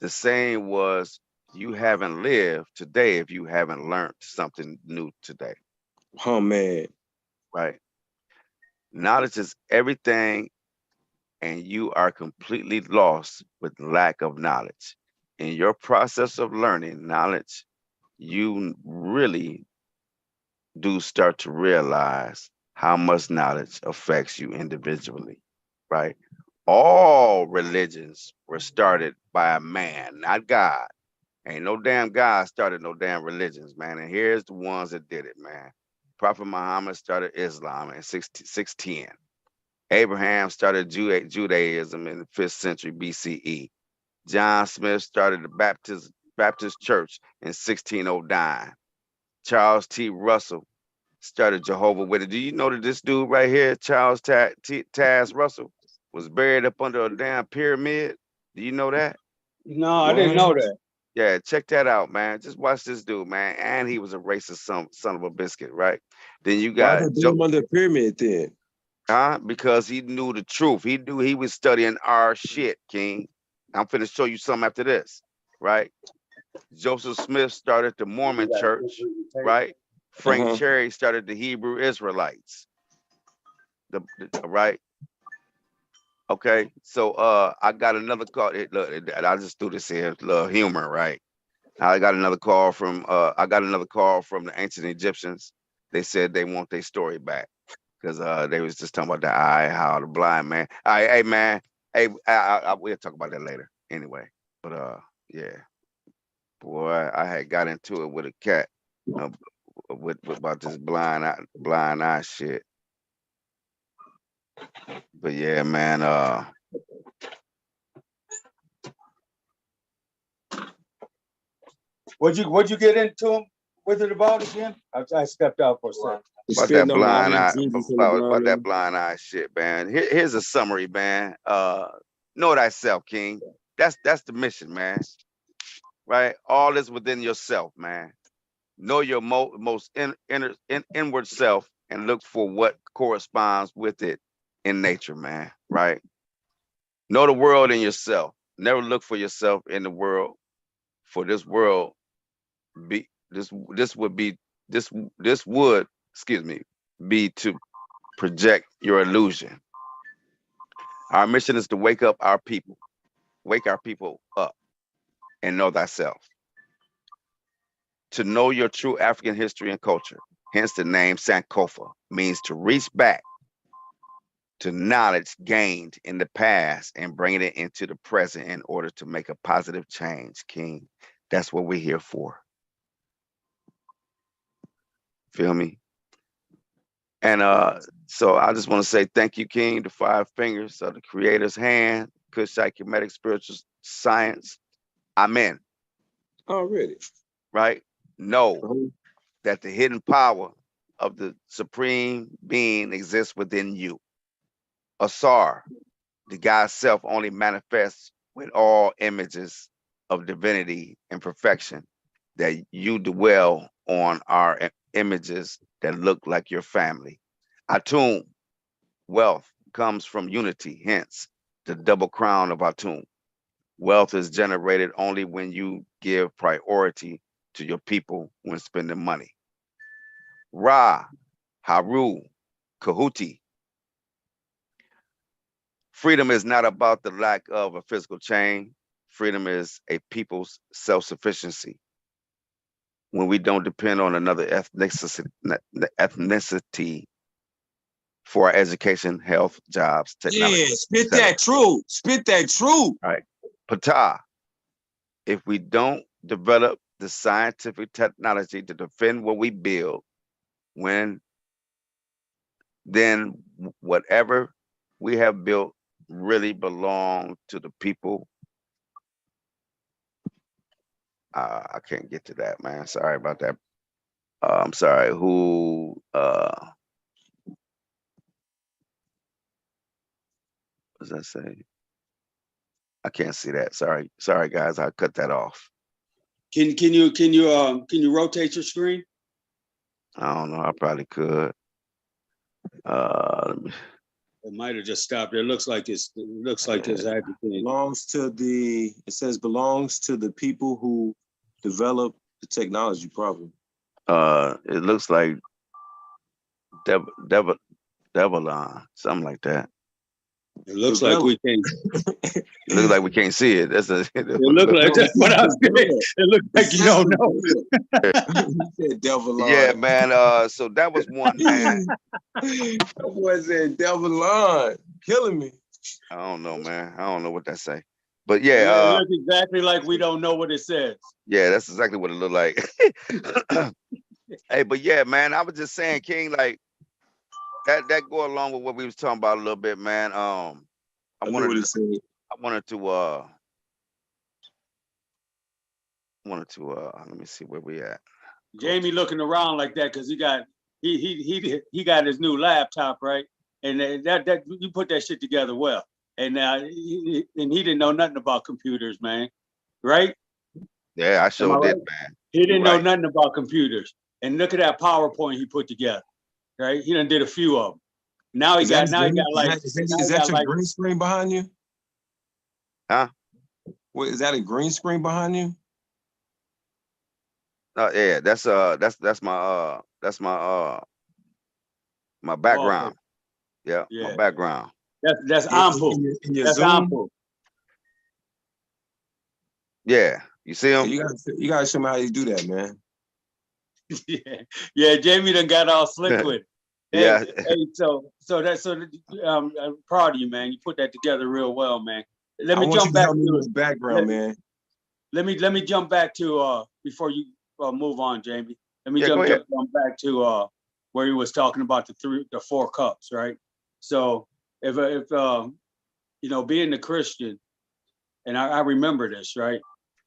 The saying was, you haven't lived today if you haven't learned something new today. Oh, man. Right. Knowledge is everything, and you are completely lost with lack of knowledge. In your process of learning knowledge, you really do start to realize how much knowledge affects you individually, right? All religions were started by a man, not God. Ain't no damn God started no damn religions, man. And here's the ones that did it, man. Prophet Muhammad started Islam in 610. Abraham started Judaism in the 5th century BCE. John Smith started the Baptist Church in 1609. Charles T. Russell started Jehovah Witness. Do you know that this dude right here, Charles Taz Russell, was buried up under a damn pyramid? Do you know that? No, I didn't know that. Yeah, check that out, man. Just watch this dude, man. And he was a racist son of a biscuit, right? Then you got Why they under the pyramid then? because he knew the truth. He knew he was studying our shit, King. I'm finna show you something after this, right? Joseph Smith started the Mormon Church, right? Frank Cherry started the Hebrew Israelites. Right? Okay, so I got another call. Look, I just threw this in, little humor, right? I got another call from the ancient Egyptians. They said they want their story back because they was just talking about the eye, how the blind man. All right, hey man, hey, we'll talk about that later anyway. But yeah, boy, I had got into it with a cat with about this blind eye shit. But yeah, man, What'd you get into him with it about again? I stepped out for a second. About that blind eye, about that blind eye shit, man. Here's a summary, man. Know thyself, King. That's the mission, man. Right? All is within yourself, man. Know your most inward self and look for what corresponds with it in nature, man. Right? Know the world in yourself. Never look for yourself in the world. For this world would be to project your illusion. Our mission is to wake our people up and know thyself. To know your true African history and culture, hence the name Sankofa, means to reach back to knowledge gained in the past and bringing it into the present in order to make a positive change, King. That's what we're here for. Feel me? And so I just want to say thank you, King. The 5 fingers of the Creator's hand, Kushite Kemetic spiritual science. Amen. Already. Right? Know that the hidden power of the Supreme Being exists within you. Asar, the God self only manifests with all images of divinity and perfection that you dwell on are images that look like your family. Atum, wealth comes from unity, hence the double crown of Atum. Wealth is generated only when you give priority to your people when spending money. Ra, Haru, Kahuti. Freedom is not about the lack of a physical chain. Freedom is a people's self-sufficiency. When we don't depend on another ethnicity for our education, health, jobs, technology. Yeah, spit that truth. Spit that truth. All right. Pata, if we don't develop the scientific technology to defend what we build, then whatever we have built really belong to the people. I can't get to that, man. Sorry about that. I'm sorry. Who? What does that say? I can't see that. Sorry, guys. I cut that off. Can you rotate your screen? I don't know. I probably could. It might have just stopped. It looks like it's belongs to the. It says belongs to the people who develop the technology. Probably. It looks like Devilon, something like that. It looks like we can't. It looks like we can't see it. It looks like that's what I was saying. It looks like you don't know. Devilon. Yeah, man. So that was one, man. That boy said Devilon, killing me. I don't know, man. I don't know what that say. But yeah, it looks exactly like we don't know what it says. Yeah, that's exactly what it looked like. Hey, but yeah, man, I was just saying, King, like, that go along with what we was talking about a little bit, man. I I knew what wanted he said. let me see where we at. Jamie looking around like that because he got his new laptop, right? And that you put that shit together well. And he didn't know nothing about computers, man. Right? Yeah, I Am I sure did, right? man. He didn't know Right. nothing about computers. And look at that PowerPoint he put together. Right? He done did a few of them. Now he got like is that your green screen behind you? Huh? What is that a green screen behind you? Yeah, that's my background. Okay. Yeah, Yeah. my background. That's ample. In your That's Zoom? ample. Yeah, you see him? You gotta show me how you do that, man. Yeah, Jamie done got all slick with it. Yeah. Hey, so I'm proud of you, man. You put that together real well, man. Let me jump back to the background, man. Let me jump back to before you move on, Jamie. Let me Yeah, go jump ahead. back to where he was talking about the 4 cups, right? So if you know, being a Christian, and I remember this, right?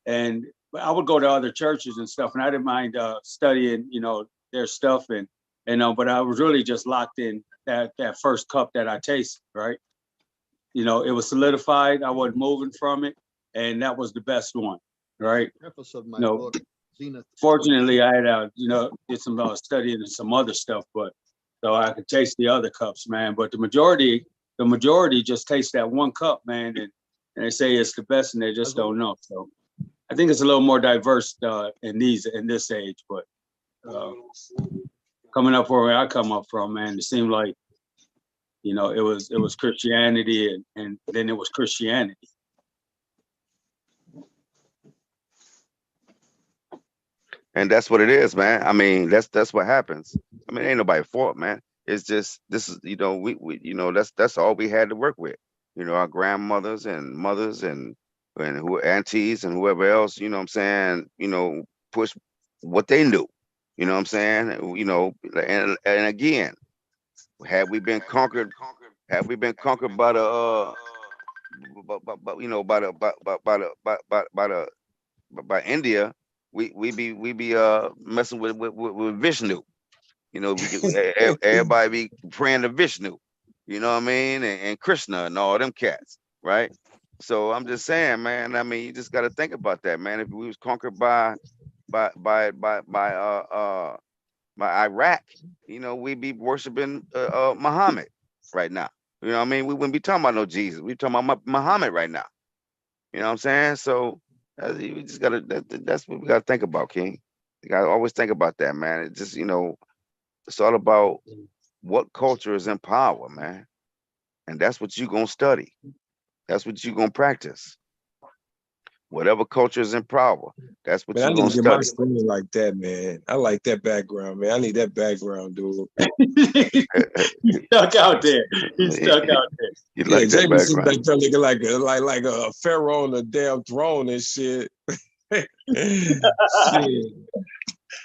And I would go to other churches and stuff, and I didn't mind studying, you know, their stuff, and but I was really just locked in that first cup that I tasted, right? You know, it was solidified. I wasn't moving from it, and that was the best one, right? Preface of my No. book, Zenith. Fortunately, I had you know, did some studying and some other stuff, but so I could taste the other cups, man. But the majority just taste that one cup, man, and they say it's the best, and they just don't know. So I think it's a little more diverse in this age, but coming up where I come up from, man, it seemed like, you know, it was Christianity, and then it was Christianity. And that's what it is, man. I mean, that's what happens. I mean, ain't nobody fault, man. It's just this is, you know, we you know, that's all we had to work with. You know, our grandmothers and mothers and who aunties and whoever else, you know what I'm saying, you know, push what they knew. You know what I'm saying? You know, and again, had we been conquered by the you know, by India, we be messing with Vishnu. You know, everybody be praying to Vishnu. You know what I mean? And Krishna and all them cats, right? So I'm just saying, man. I mean, you just got to think about that, man. If we was conquered by Iraq, you know, we'd be worshiping Muhammad right now. You know what I mean? We wouldn't be talking about no Jesus. We talking about Muhammad right now. You know what I'm saying? So you just gotta. That's what we gotta think about, King. You gotta always think about that, man. It just, you know, it's all about what culture is in power, man, and that's what you gonna study. That's what you gonna practice. Whatever culture is in power, that's what Man, I you need gonna to get my study. screen like that, man. I like that background, man. I need that background, dude. He's stuck out there. He's stuck out there. You Yeah, like that Jamie seems background? like like a pharaoh on a damn throne and shit. Shit.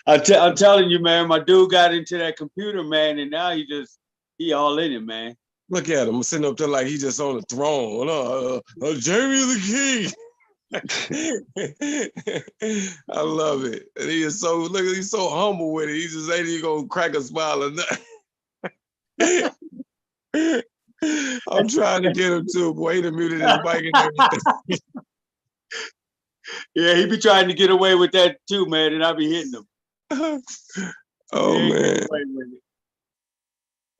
I'm telling you, man, my dude got into that computer, man, and now he all in it, man. Look at him sitting up there like he's just on the throne. Jamie the King. I love it. And he's so humble with it. He just ain't even gonna crack a smile or nothing. I'm trying to get him to, boy. He done muted his mic and everything. Yeah, he be trying to get away with that too, man, and I be hitting him. Oh, man.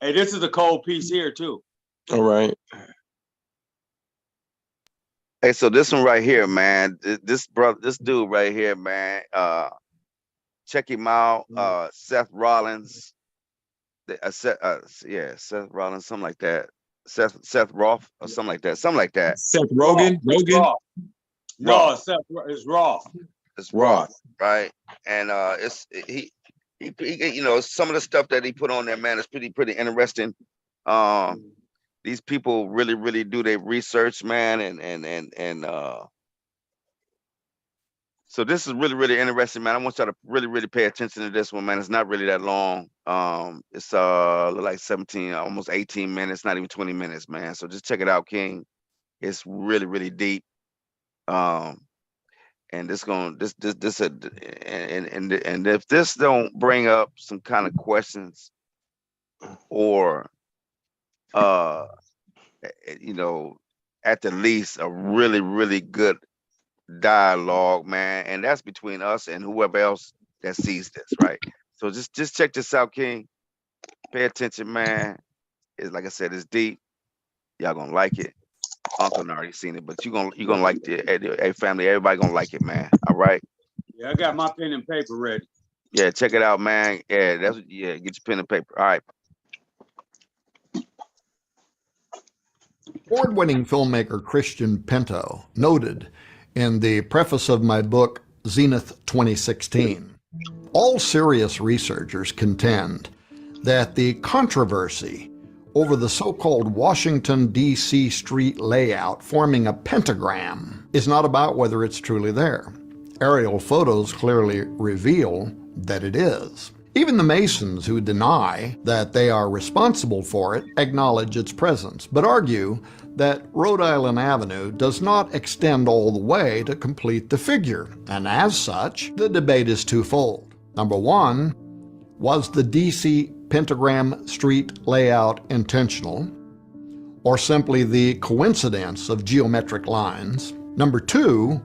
Hey, this is a cold piece here too. All right. Hey, so this one right here, man. This dude right here, man. Check him out. Seth Rollins. Seth Rollins, something like that. Seth Roth or something like that. Something like that. Seth Rogen. Roth. No, Roth. Seth is Roth. It's Roth, right? And he you know, some of the stuff that he put on there, man, is pretty interesting. These people really do their research, man, and So this is really, really interesting, man. I want y'all to really, really pay attention to this one, man. It's not really that long. It's like 17, almost 18 minutes, not even 20 minutes, man. So just check it out, King. It's really, really deep. And and if this don't bring up some kind of questions or you know, at the least a really, really good dialogue, man, and that's between us and whoever else that sees this, right? So just check this out, King. Pay attention, man. It's like I said, it's deep. Y'all gonna like it. Uncle already seen it, but you gonna like it. Hey, family, everybody gonna like it, man. All right. Yeah, I got my pen and paper ready. Yeah, check it out, man. Yeah, get your pen and paper. All right. Award-winning filmmaker Christian Pinto noted in the preface of my book, Zenith 2016, all serious researchers contend that the controversy over the so-called Washington, D.C. street layout forming a pentagram is not about whether it's truly there. Aerial photos clearly reveal that it is. Even the Masons who deny that they are responsible for it acknowledge its presence, but argue that Rhode Island Avenue does not extend all the way to complete the figure, and as such, the debate is twofold. Number one, was the D.C. pentagram street layout intentional, or simply the coincidence of geometric lines? Number two,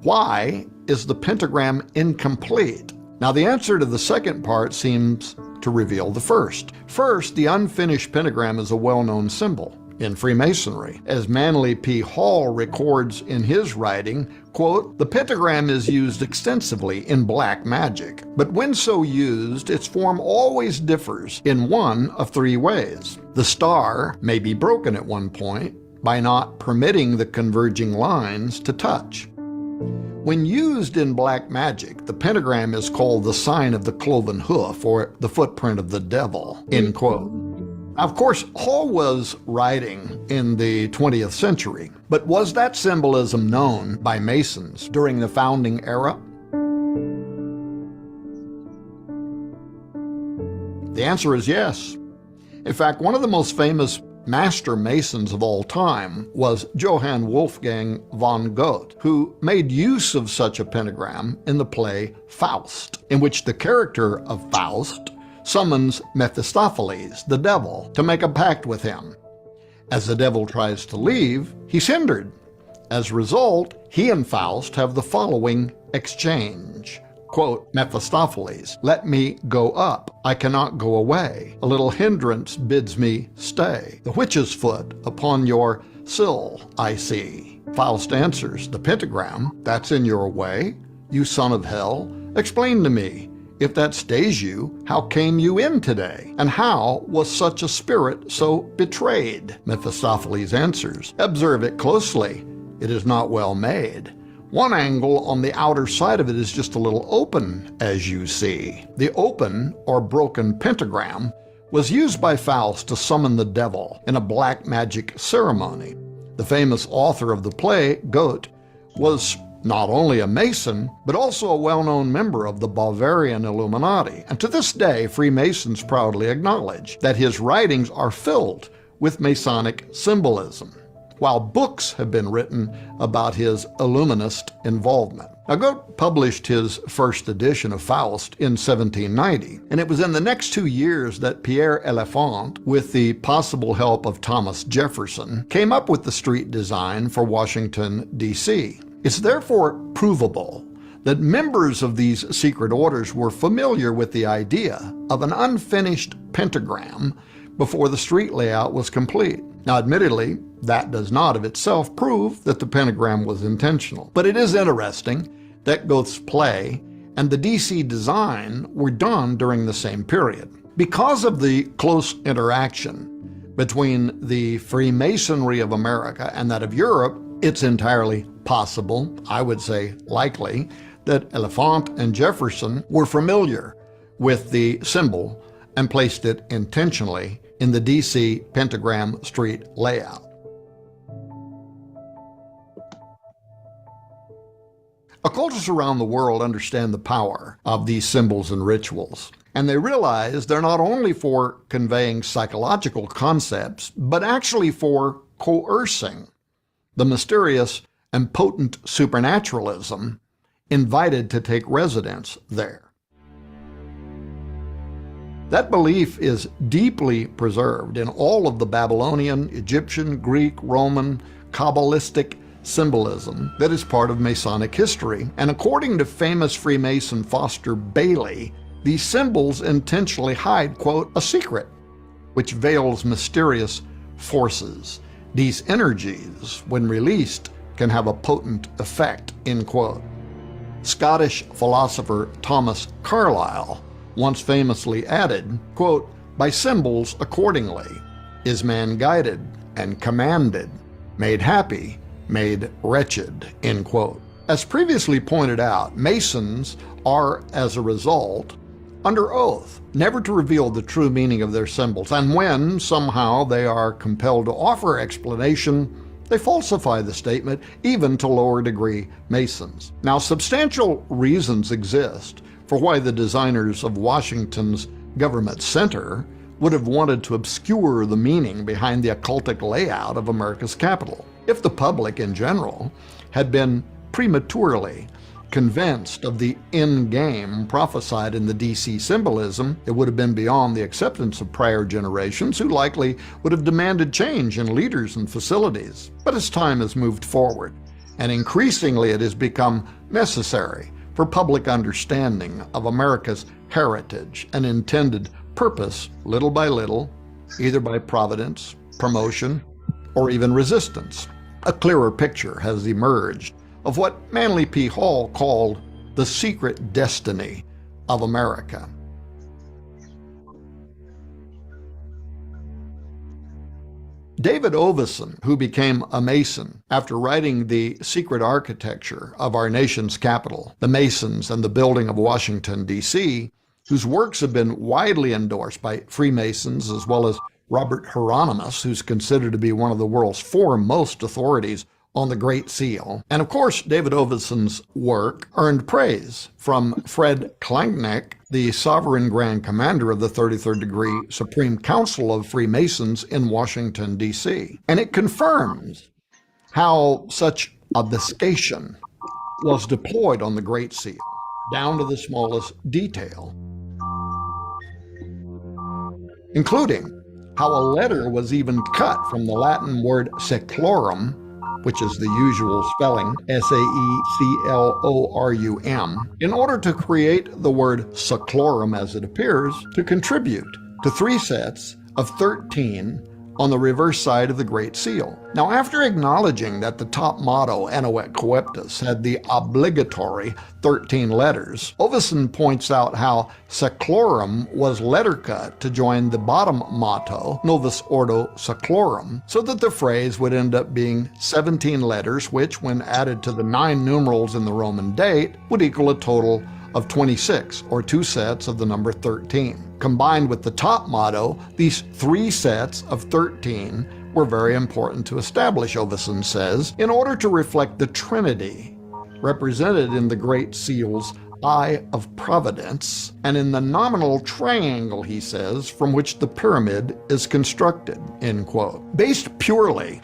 why is the pentagram incomplete? Now, the answer to the second part seems to reveal the first. First, the unfinished pentagram is a well-known symbol in Freemasonry. As Manly P. Hall records in his writing, quote, "The pentagram is used extensively in black magic, but when so used, its form always differs in one of three ways. The star may be broken at one point by not permitting the converging lines to touch. When used in black magic, the pentagram is called the sign of the cloven hoof or the footprint of the devil," end quote. Of course, Hall was writing in the 20th century, but was that symbolism known by Masons during the founding era? The answer is yes. In fact, one of the most famous master masons of all time was Johann Wolfgang von Goethe, who made use of such a pentagram in the play Faust, in which the character of Faust summons Mephistopheles, the devil, to make a pact with him. As the devil tries to leave, he's hindered. As a result, he and Faust have the following exchange. Quote, "Mephistopheles, let me go up. I cannot go away. A little hindrance bids me stay. The witch's foot upon your sill I see." Faust answers, "The pentagram, that's in your way? You son of hell, explain to me. If that stays you, how came you in today? And how was such a spirit so betrayed?" Mephistopheles answers, "Observe it closely. It is not well made. One angle on the outer side of it is just a little open, as you see." The open or broken pentagram was used by Faust to summon the devil in a black magic ceremony. The famous author of the play, Goethe, was not only a Mason, but also a well-known member of the Bavarian Illuminati. And to this day, Freemasons proudly acknowledge that his writings are filled with Masonic symbolism, while books have been written about his Illuminist involvement. Now, Goethe published his first edition of Faust in 1790, and it was in the next 2 years that Pierre Elephant, with the possible help of Thomas Jefferson, came up with the street design for Washington, D.C. It's therefore provable that members of these secret orders were familiar with the idea of an unfinished pentagram before the street layout was complete. Now, admittedly, that does not of itself prove that the pentagram was intentional. But it is interesting that Goethe's play and the DC design were done during the same period. Because of the close interaction between the Freemasonry of America and that of Europe, it's entirely possible, I would say likely, that Elephant and Jefferson were familiar with the symbol and placed it intentionally in the DC pentagram street layout. cultures around the world understand the power of these symbols and rituals, and they realize they're not only for conveying psychological concepts, but actually for coercing the mysterious and potent supernaturalism invited to take residence there. That belief is deeply preserved in all of the Babylonian, Egyptian, Greek, Roman, Kabbalistic symbolism that is part of Masonic history. And according to famous Freemason Foster Bailey, these symbols intentionally hide, quote, a secret, which veils mysterious forces. These energies, when released, can have a potent effect, end quote. Scottish philosopher Thomas Carlyle once famously added, quote, by symbols accordingly is man guided and commanded, made happy, made wretched, end quote. As previously pointed out, Masons are, as a result, under oath, never to reveal the true meaning of their symbols, and when somehow they are compelled to offer explanation, they falsify the statement, even to lower degree Masons. Now, substantial reasons exist for why the designers of Washington's Government Center would have wanted to obscure the meaning behind the occultic layout of America's capital. If the public in general had been prematurely convinced of the end game prophesied in the DC symbolism, it would have been beyond the acceptance of prior generations who likely would have demanded change in leaders and facilities. But as time has moved forward, and increasingly it has become necessary for public understanding of America's heritage and intended purpose, little by little, either by providence, promotion, or even resistance, a clearer picture has emerged of what Manly P. Hall called the secret destiny of America. David Oveson, who became a Mason after writing The Secret Architecture of Our Nation's Capital, The Masons and the Building of Washington, D.C., whose works have been widely endorsed by Freemasons as well as Robert Hieronymus, who's considered to be one of the world's foremost authorities on the Great Seal. And of course, David Oveson's work earned praise from Fred Klangneck, the Sovereign Grand Commander of the 33rd Degree Supreme Council of Freemasons in Washington, D.C. And it confirms how such obfuscation was deployed on the Great Seal, down to the smallest detail, including how a letter was even cut from the Latin word seclorum, which is the usual spelling, S-A-E-C-L-O-R-U-M, in order to create the word seclorum as it appears, to contribute to 3 sets of 13 on the reverse side of the Great Seal. Now, after acknowledging that the top motto, Annuet Coeptus, had the obligatory 13 letters, Oveson points out how seclorum was letter cut to join the bottom motto, Novus Ordo Seclorum, so that the phrase would end up being 17 letters, which, when added to the 9 numerals in the Roman date, would equal a total of 26, or 2 sets of the number 13. Combined with the top motto, these 3 sets of 13 were very important to establish, Oveson says, in order to reflect the Trinity, represented in the Great Seal's Eye of Providence, and in the nominal triangle, he says, from which the pyramid is constructed, end quote. Based purely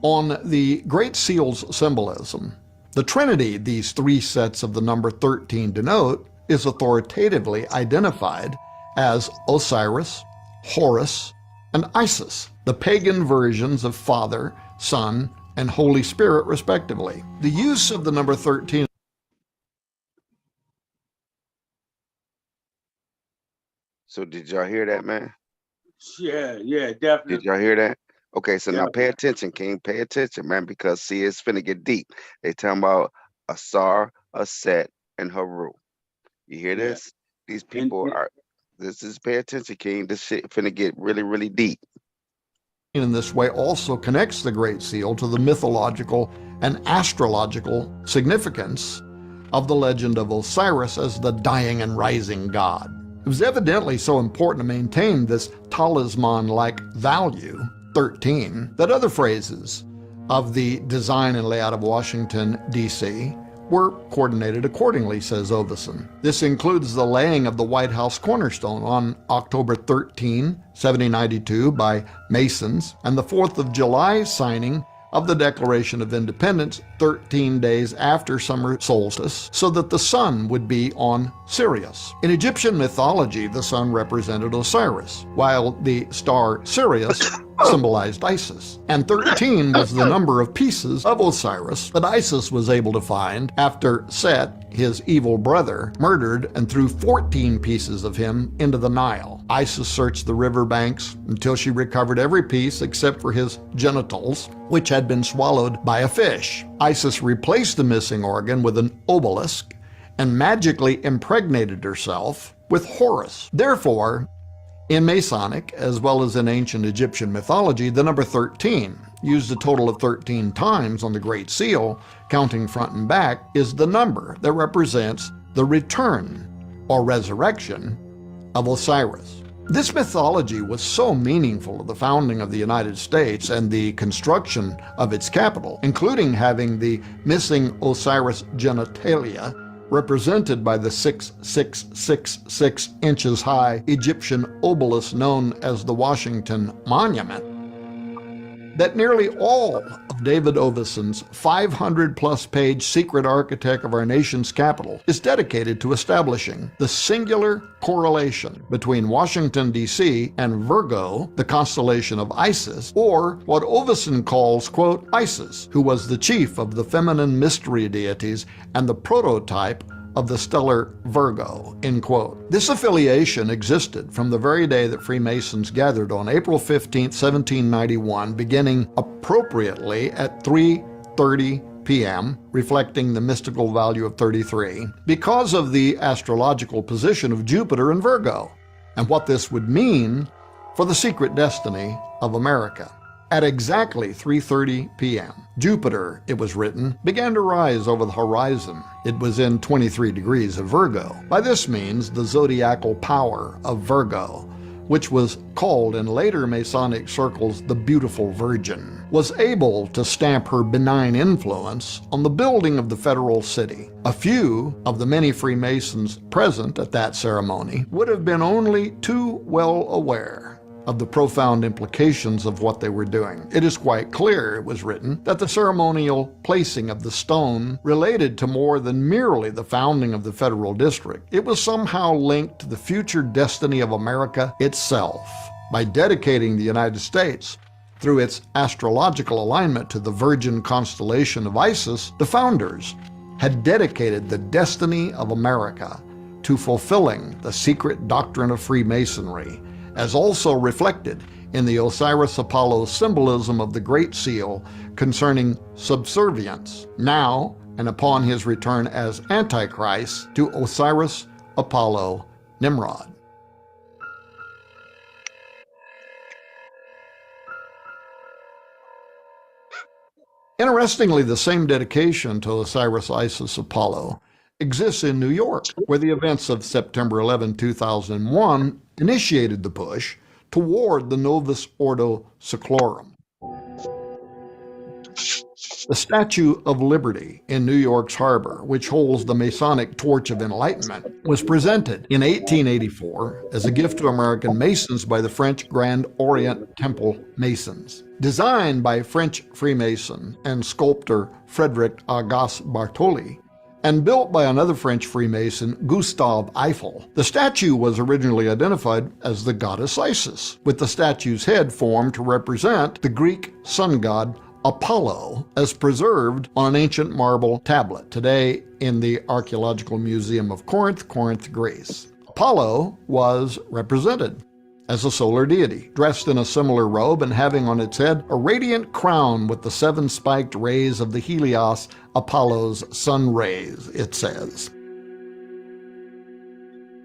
on the Great Seal's symbolism, the Trinity these 3 sets of the number 13 denote is authoritatively identified as Osiris, Horus, and Isis, the pagan versions of Father, Son, and Holy Spirit, respectively. The use of the number 13. So did y'all hear that, man? Yeah, definitely. Did y'all hear that? Okay, so now pay attention, King. Pay attention, man, because see, it's finna get deep. They talking about Asar, Aset, and Haru. You hear this? These people are. This is pay attention, King. This shit finna get really, really deep. In this way, also connects the Great Seal to the mythological and astrological significance of the legend of Osiris as the dying and rising god. It was evidently so important to maintain this talisman-like value, 13, that other phrases of the design and layout of Washington, D.C. were coordinated accordingly, says Oveson. This includes the laying of the White House cornerstone on October 13, 1792 by Masons, and the 4th of July signing of the Declaration of Independence 13 days after summer solstice, so that the sun would be on Sirius. In Egyptian mythology, the sun represented Osiris, while the star Sirius symbolized Isis. And 13 was the number of pieces of Osiris that Isis was able to find after Set, his evil brother, murdered and threw 14 pieces of him into the Nile. Isis searched the riverbanks until she recovered every piece except for his genitals, which had been swallowed by a fish. Isis replaced the missing organ with an obelisk and magically impregnated herself with Horus. Therefore, in Masonic, as well as in ancient Egyptian mythology, the number 13, used a total of 13 times on the Great Seal, counting front and back, is the number that represents the return or resurrection of Osiris. This mythology was so meaningful to the founding of the United States and the construction of its capital, including having the missing Osiris genitalia represented by the 6,666 inches high Egyptian obelisk known as the Washington Monument, that nearly all of David Oveson's 500-plus page Secret Architect of Our Nation's Capital is dedicated to establishing the singular correlation between Washington, D.C. and Virgo, the constellation of Isis, or what Oveson calls, quote, Isis, who was the chief of the feminine mystery deities and the prototype of the stellar Virgo, end quote. This affiliation existed from the very day that Freemasons gathered on April 15, 1791, beginning appropriately at 3:30 p.m., reflecting the mystical value of 33, because of the astrological position of Jupiter in Virgo, and what this would mean for the secret destiny of America. At exactly 3:30 p.m., Jupiter, it was written, began to rise over the horizon. It was in 23 degrees of Virgo. By this means, the zodiacal power of Virgo, which was called in later Masonic circles the Beautiful Virgin, was able to stamp her benign influence on the building of the federal city. A few of the many Freemasons present at that ceremony would have been only too well aware of the profound implications of what they were doing. It is quite clear, it was written, that the ceremonial placing of the stone related to more than merely the founding of the federal district. It was somehow linked to the future destiny of America itself. By dedicating the United States through its astrological alignment to the Virgin constellation of Isis, the founders had dedicated the destiny of America to fulfilling the secret doctrine of Freemasonry, as also reflected in the Osiris-Apollo symbolism of the Great Seal concerning subservience, now and upon his return as Antichrist, to Osiris, Apollo, Nimrod. Interestingly, the same dedication to Osiris, Isis, Apollo exists in New York, where the events of September 11, 2001 initiated the push toward the Novus Ordo Seclorum. The Statue of Liberty in New York's harbor, which holds the Masonic Torch of Enlightenment, was presented in 1884 as a gift to American Masons by the French Grand Orient Temple Masons. Designed by French Freemason and sculptor Frederic Auguste Bartholdi, and built by another French Freemason, Gustave Eiffel, the statue was originally identified as the goddess Isis, with the statue's head formed to represent the Greek sun god Apollo, as preserved on an ancient marble tablet, today in the Archaeological Museum of Corinth, Greece. Apollo was represented as a solar deity, dressed in a similar robe and having on its head a radiant crown with the 7 spiked rays of the Helios, Apollo's sun rays, it says.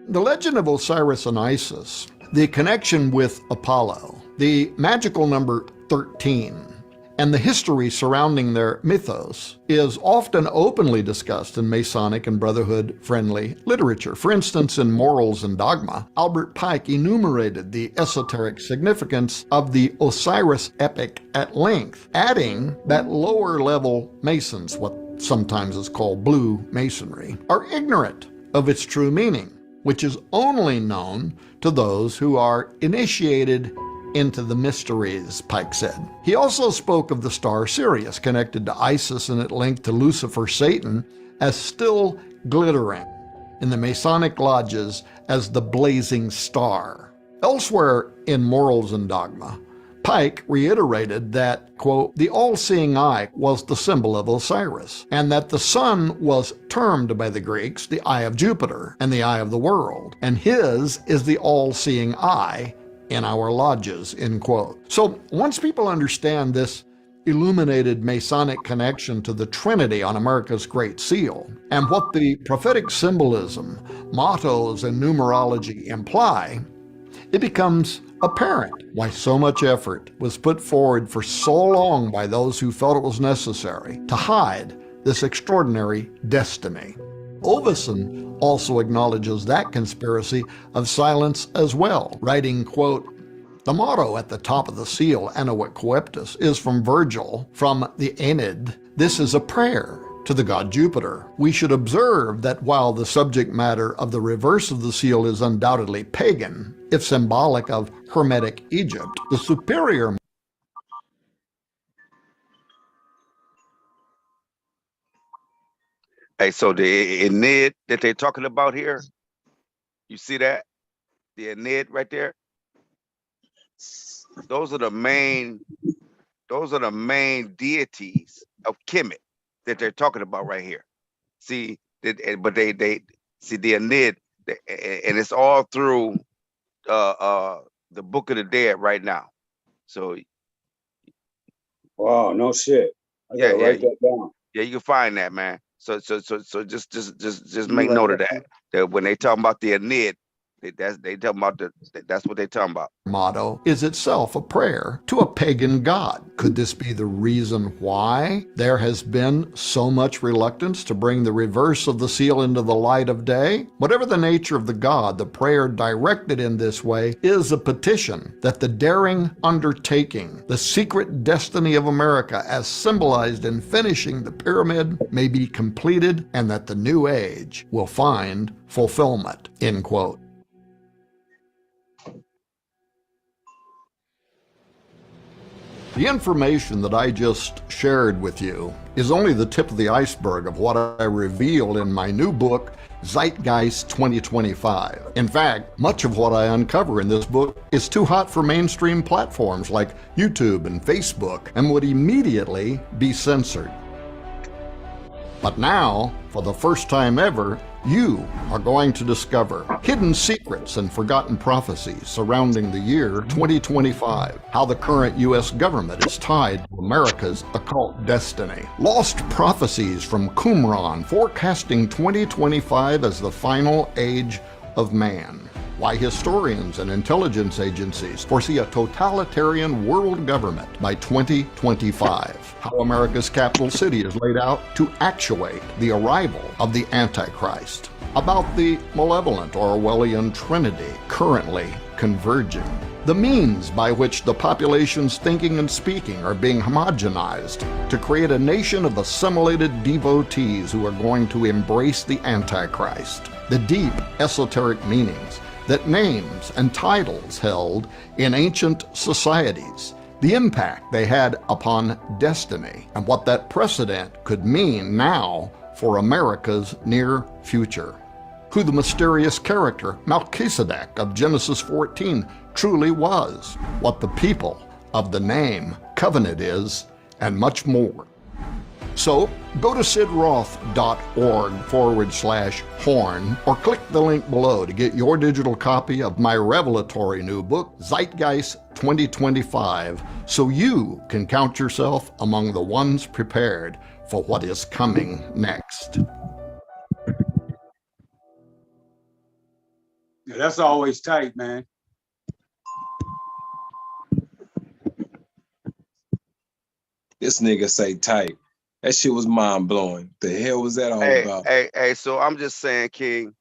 The legend of Osiris and Isis, the connection with Apollo, the magical number 13, and the history surrounding their mythos is often openly discussed in Masonic and Brotherhood-friendly literature. For instance, in Morals and Dogma, Albert Pike enumerated the esoteric significance of the Osiris epic at length, adding that lower-level Masons, what sometimes it's called blue masonry, are ignorant of its true meaning, which is only known to those who are initiated into the mysteries, Pike said. He also spoke of the star Sirius, connected to Isis and it linked to Lucifer, Satan, as still glittering in the Masonic lodges as the blazing star. Elsewhere in Morals and Dogma, Pike reiterated that, quote, the all-seeing eye was the symbol of Osiris, and that the sun was termed by the Greeks the eye of Jupiter and the eye of the world, and his is the all-seeing eye in our lodges, end quote. So once people understand this illuminated Masonic connection to the Trinity on America's Great Seal, and what the prophetic symbolism, mottos, and numerology imply, it becomes apparent why so much effort was put forward for so long by those who felt it was necessary to hide this extraordinary destiny. Oveson also acknowledges that conspiracy of silence as well, writing, quote, the motto at the top of the seal, Annuit Coeptus, is from Virgil, from the Aeneid. This is a prayer to the god Jupiter. We should observe that while the subject matter of the reverse of the seal is undoubtedly pagan, if symbolic of Hermetic Egypt, the superior Hey, so the Aeneid that they're talking about here, you see that? The Aeneid right there? Those are the main deities of Kemet that they're talking about right here. See, but they see the Aeneid, and it's all through the Book of the Dead right now. So Wow, no shit. I gotta write that down. yeah, you can find that, man. So just make note of that. That when they talking about the Aeneid, they talking about that's what they talking about. Motto is itself a prayer to a pagan god. Could this be the reason why there has been so much reluctance to bring the reverse of the seal into the light of day? Whatever the nature of the god, the prayer directed in this way is a petition that the daring undertaking, the secret destiny of America as symbolized in finishing the pyramid, may be completed and that the new age will find fulfillment, end quote. The information that I just shared with you is only the tip of the iceberg of what I reveal in my new book, Zeitgeist 2025. In fact, much of what I uncover in this book is too hot for mainstream platforms like YouTube and Facebook and would immediately be censored. But now, for the first time ever, you are going to discover hidden secrets and forgotten prophecies surrounding the year 2025, how the current U.S. government is tied to America's occult destiny, lost prophecies from Qumran forecasting 2025 as the final age of man, why historians and intelligence agencies foresee a totalitarian world government by 2025, how America's capital city is laid out to actuate the arrival of the Antichrist, about the malevolent Orwellian Trinity currently converging, the means by which the population's thinking and speaking are being homogenized to create a nation of assimilated devotees who are going to embrace the Antichrist, the deep esoteric meanings that names and titles held in ancient societies, the impact they had upon destiny, and what that precedent could mean now for America's near future. Who the mysterious character Melchizedek of Genesis 14 truly was, what the people of the name covenant is, and much more. So go to sidroth.org/horn or click the link below to get your digital copy of my revelatory new book, Zeitgeist 2025, so you can count yourself among the ones prepared for what is coming next. Yeah, that's always tight, man. This nigga say tight. That shit was mind blowing. The hell was that all about? Hey, so I'm just saying, King.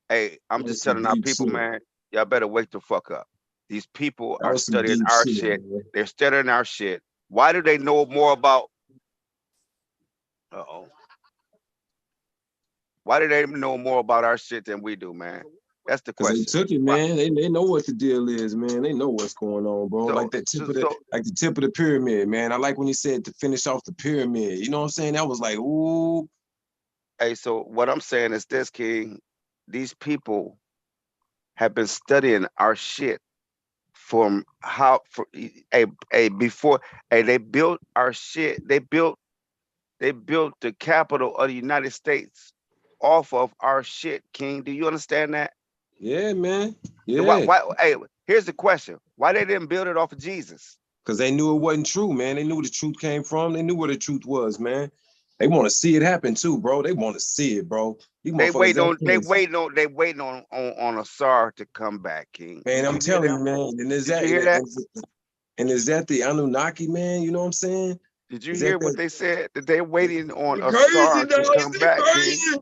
Hey, I'm just telling our people, man, y'all better wake the fuck up. These people are studying our shit. They're studying our shit. Why do they know more about? Uh-oh. Why do they know more about our shit than we do, man? That's the Cause they question. took it, man. They know what the deal is, man. They know what's going on, bro. So, Like the tip so, of the so, like the tip of the pyramid, man. I like when he said to finish off the pyramid. You know what I'm saying? That was like, ooh, hey, so what I'm saying is this, King. These people have been studying our shit from how for a before they built our shit. They built the capital of the United States off of our shit, King. Do you understand that? yeah, man. Why? Yeah. Why? Hey, here's the question: why they didn't build it off of Jesus? Cause they knew it wasn't true, man. They knew where the truth came from. They knew where the truth was, man. They want to see it happen too, bro. They want to see it, bro. These They motherfuckers, waiting they'll on. They waiting on. They waiting on a SAR to come back, King. man, Did I'm you hear telling you, them? man. And is Did that you hear that? and is that the Anunnaki, man? You know what I'm saying? Did you Is hear that what they said? That they're waiting on a crazy, SAR dog? to come Is back, King. crazy?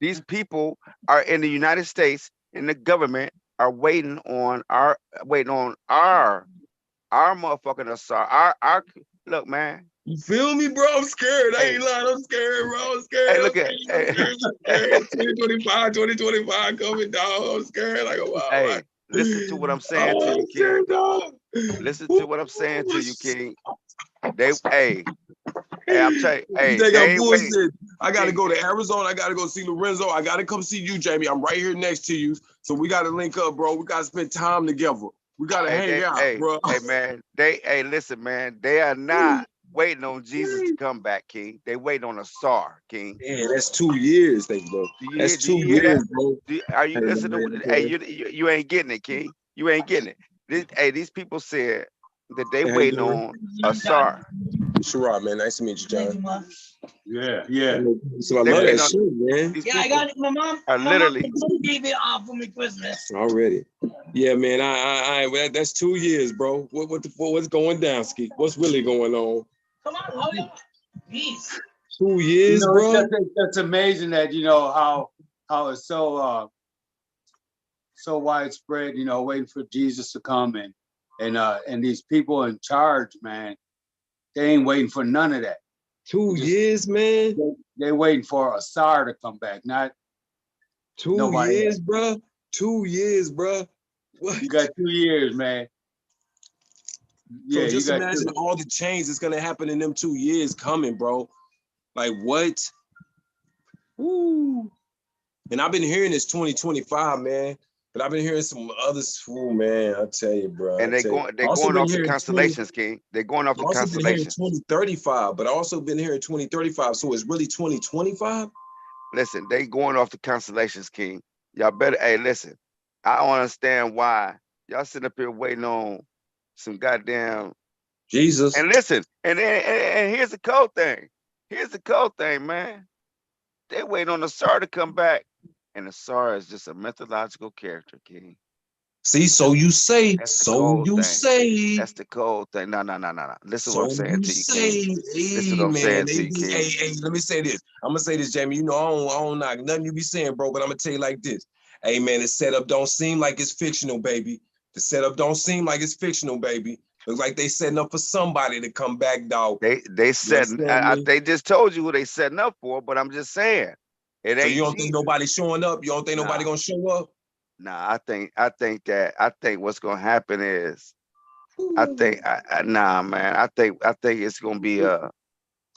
These people are in the United States, and the government are waiting on our motherfucking SAR. Our look, man. You feel me, bro? I'm scared. I Hey, ain't lying. I'm scared, bro. I'm hey, scared. I'm look at, scared. I'm hey, scared. I'm scared. 2025 coming down. I'm scared like a wild hey, life. listen to what I'm saying to Oh, you, I'm King. scared, dog. Listen to what I'm saying to you, King. Hey, I'm telling you, You hey, think I'm they ain't waiting. bullshit? I gotta King, go to Arizona. I gotta go see Lorenzo. I gotta come see you, Jamie. I'm right here next to you. So we gotta link up, bro. We gotta spend time together. We gotta hang out, bro. man, listen, man, they are not waiting on Jesus to come back, King. They waiting on a SAR, King. Man, that's 2 years, they bro. That's Do two you hear that? years, bro. Are you Hey, listening? Hey, man. you ain't getting it, King. You ain't getting it. These people said that they Hey, how you waiting doing? on a SAR. Sherrod, man. Nice to meet you, John. Yeah, yeah. So I They love that waiting on shit, man. these Yeah, I people got it. are literally. My mom gave it for me Christmas. Already. Yeah, man. Well, that's 2 years, bro. What's going down, Ski? What's really going on? Come on, hurry up. Please. 2 years, It's bro. that's amazing that how it's so widespread. Waiting for Jesus to come and these people in charge, man, they ain't waiting for none of that. 2 years, man. They waiting for a SAR to come back, not 2 years, bro. 2 years, bro. What? You got 2 years, man. So Yeah, you just got imagine all the change that's gonna happen in them 2 years coming, bro. Like what? Woo. And I've been hearing this 2025, man. But I've been hearing some others, man. I tell you, bro. And they're Also going been off the hearing 20. constellations, King. They're going off I've the also been hearing constellations. 2035, but I also been hearing 2035. So it's really 2025. Listen, they going off the constellations, King. Y'all better. Hey, listen. I don't understand why y'all sitting up here waiting on some goddamn. Jesus. And listen, and here's the cold thing. Here's the cold thing, man. They waiting on the SAR to come back, and the SAR is just a mythological character, King. See, so you say, That's the so cold you thing. say. That's the cold thing. No. Listen to what I'm So saying you to you, King. say, Listen hey to what I'm man, saying to you, King. hey, let me say this. I'm gonna say this, Jamie. I don't knock nothing you be saying, bro, but I'm gonna tell you like this. Hey man, the setup don't seem like it's fictional, baby. The setup don't seem like it's fictional, baby. Looks like they setting up for somebody to come back, dog. They setting. They just told you who they setting up for, but I'm just saying, it So ain't you don't think Jesus. nobody showing up? You don't think nobody Nah, gonna show up? nah. I think what's gonna happen is nah, man. I think it's gonna be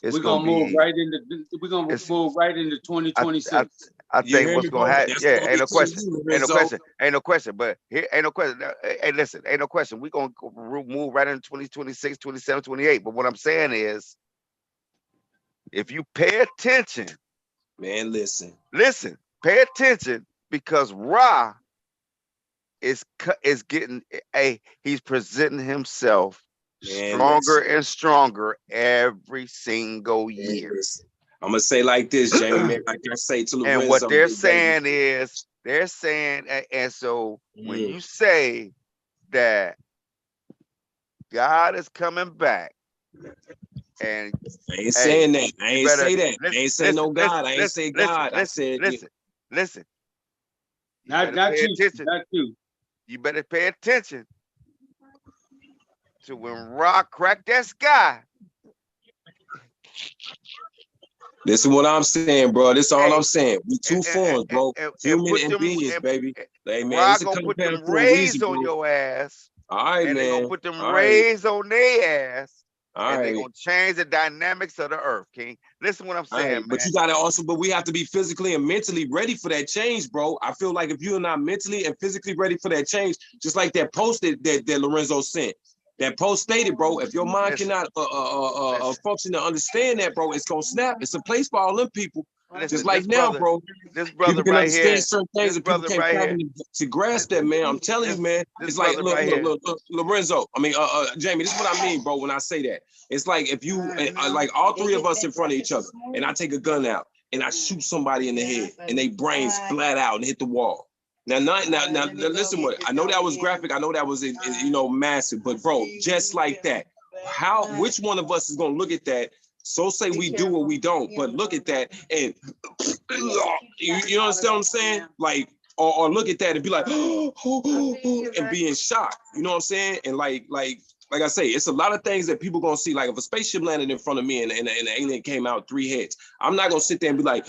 it's we're gonna gonna move be right into we're gonna it's move right into I 2026. You think hear what's me, gonna bro? happen. That's Yeah, what ain't they no told question. you, Ain't no Lorenzo. question. Ain't no question. But here ain't no question. Hey, listen, ain't no question. We gonna move right into 2026, 27, 28. But what I'm saying is, if you pay attention, Man, listen. pay attention because Ra is getting he's presenting himself Man, stronger listen. and stronger every single Man, year. listen. I'm gonna say like this, Jamie, man. Like I say to And what Lorenzo, they're baby. saying is, and so when Mm. you say that God is coming back, and I ain't hey, saying that. I you ain't better say that. I ain't say no God. I ain't say God. I said, listen. You Not better pay you, attention. not you. You better pay attention to when Rock cracked that sky. This is what I'm saying, bro. This is all Hey, I'm saying. We two forms, bro. and Human put and them. beings, baby. Hey, man, Rod it's a gonna put compound them for a reason, rays on bro. your ass, All right, and they gonna man. put them All right. rays on their ass, All and they right. gonna change the dynamics of the earth, King. Listen what I'm All saying, right. man. But you gotta also, but we have to be physically and mentally ready for that change, bro. I feel like if you're not mentally and physically ready for that change, just like that post that Lorenzo sent. That post stated, bro, if your mind Listen, cannot listen, function to understand that, bro, it's gonna snap. It's a place for all them people. listen, Just like now, bro. this People brother can right understand here, certain things this and people brother can't right here, fathom to grasp that, man. I'm telling you, man. this It's like, brother right here. look, Lorenzo. I mean, Jamie, this is what I mean, bro, when I say that. It's like if you, like all three of us in front of each other, and I take a gun out and I shoot somebody in the head and they brains splat out and hit the wall. Now, listen, what I know that was graphic. I know that was, massive, but bro, just like that, which one of us is gonna look at that? So say we do or we don't, but look at that and you understand what I'm saying? Like, or look at that and be like, and be in shock. You know what I'm saying? And like I say, it's a lot of things that people gonna see. Like if a spaceship landed in front of me and an alien came out 3 heads, I'm not gonna sit there and be like,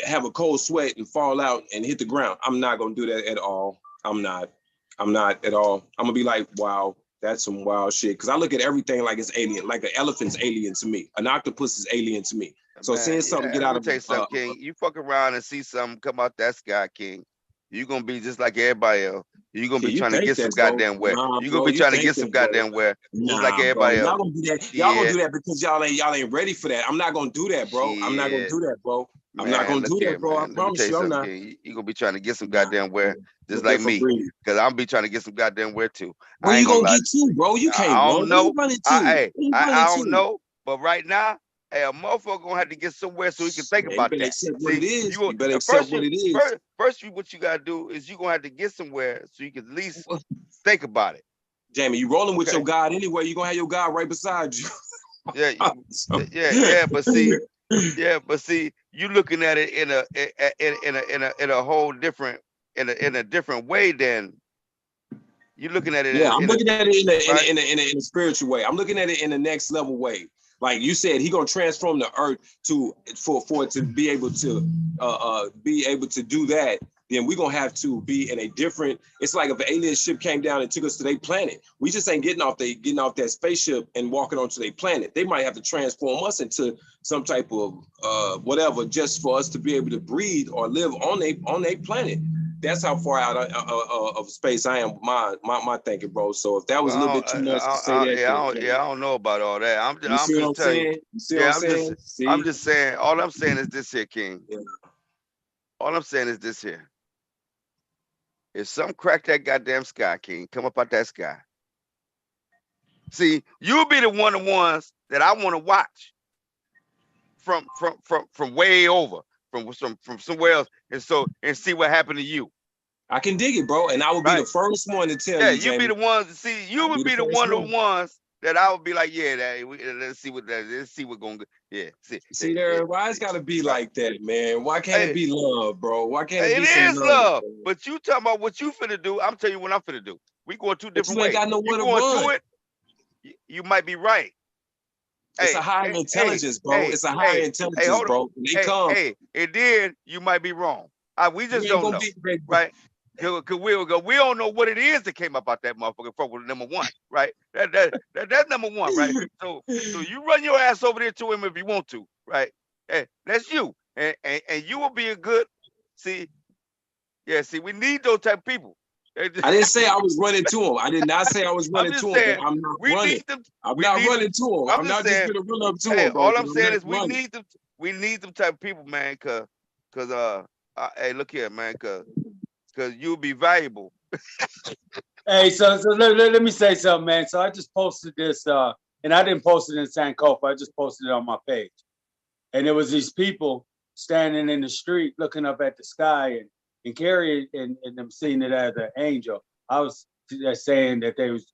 have a cold sweat and fall out and hit the ground. I'm not gonna do that at all. I'm not at all. I'm gonna be like, wow, that's some wild shit. Cause I look at everything like it's alien, like an elephant's alien to me. An octopus is alien to me. So Man, seeing something get out of tell you something, King. You fuck around and see something come out that sky, King. You gonna be just like everybody else. You gonna be trying to get some goddamn where. You gonna be trying to get some goddamn where, just like everybody else. Y'all gonna do that. Y'all gonna do that because y'all ain't ready for that. I'm not gonna do that, bro. I'm not gonna do that, bro. I'm not gonna do that, bro. I promise you, I'm not. You gonna be trying to get some goddamn wear, just like me. Cause I'm be trying to get some goddamn wear too. Where you gonna get to, bro? You can't I don't know. I don't to? know. But right now, hey, a motherfucker gonna have to get somewhere so he can think about that. Accept what it is. You better accept what it is. First, what you gotta do is you gonna have to get somewhere so you can at least think about it. Jamie, you rolling with your God anyway. You gonna have your God right beside you. Yeah. But see, you looking at it in a whole different in a different way than you looking at it. Yeah, I'm looking at it in a spiritual way. I'm looking at it in the next level way. Like you said, he gonna transform the earth for it to be able to do that. Then we're gonna have to be in a different. It's like if an alien ship came down and took us to their planet. We just ain't getting off that spaceship and walking onto their planet. They might have to transform us into some type of whatever, just for us to be able to breathe or live on their planet. That's how far out of space I am. My thinking, bro. So if that was a little bit too much to say that, I don't know about all that. I'm just telling you. I'm just saying. All I'm saying is this here, King. Yeah. All I'm saying is this here. If some crack that goddamn sky, King, come up out that sky. See, you'll be the ones that I want to watch from way over, from somewhere else, and see what happened to you. I can dig it, bro, and I will be the first one to tell you. Yeah, you be the ones to see. You would be the ones that I would be like, yeah, let's see what's going. Yeah, see there. Why it's gotta be like that, man? Why can't it be love, bro? Why can't it be some love? But you talking about what you finna do? I'm telling you what I'm finna do. We going two different ways. You ain't got nowhere to run. Do it. You might be right. It's a higher intelligence, bro. It's a higher intelligence, bro. They come. And then you might be wrong. We just don't know, right? Cause we don't know what it is that came up out that motherfucker for number one, right? That's number one, right? So you run your ass over there to him if you want to, right? Hey, that's you, and you will be a good. See, we need those type of people. I didn't say I was running to him. I did not say I was running to him. I'm not running. I'm not running to him. I'm not just gonna run up to him, bro. All I'm saying is we need them. We need them type of people, man. Cause hey, look here, man. Cause you'll be valuable. Hey, so let me say something, man. So I just posted this, and I didn't post it in Sankofa. I just posted it on my page, and it was these people standing in the street looking up at the sky and carrying and them seeing it as an angel. I was saying that they was,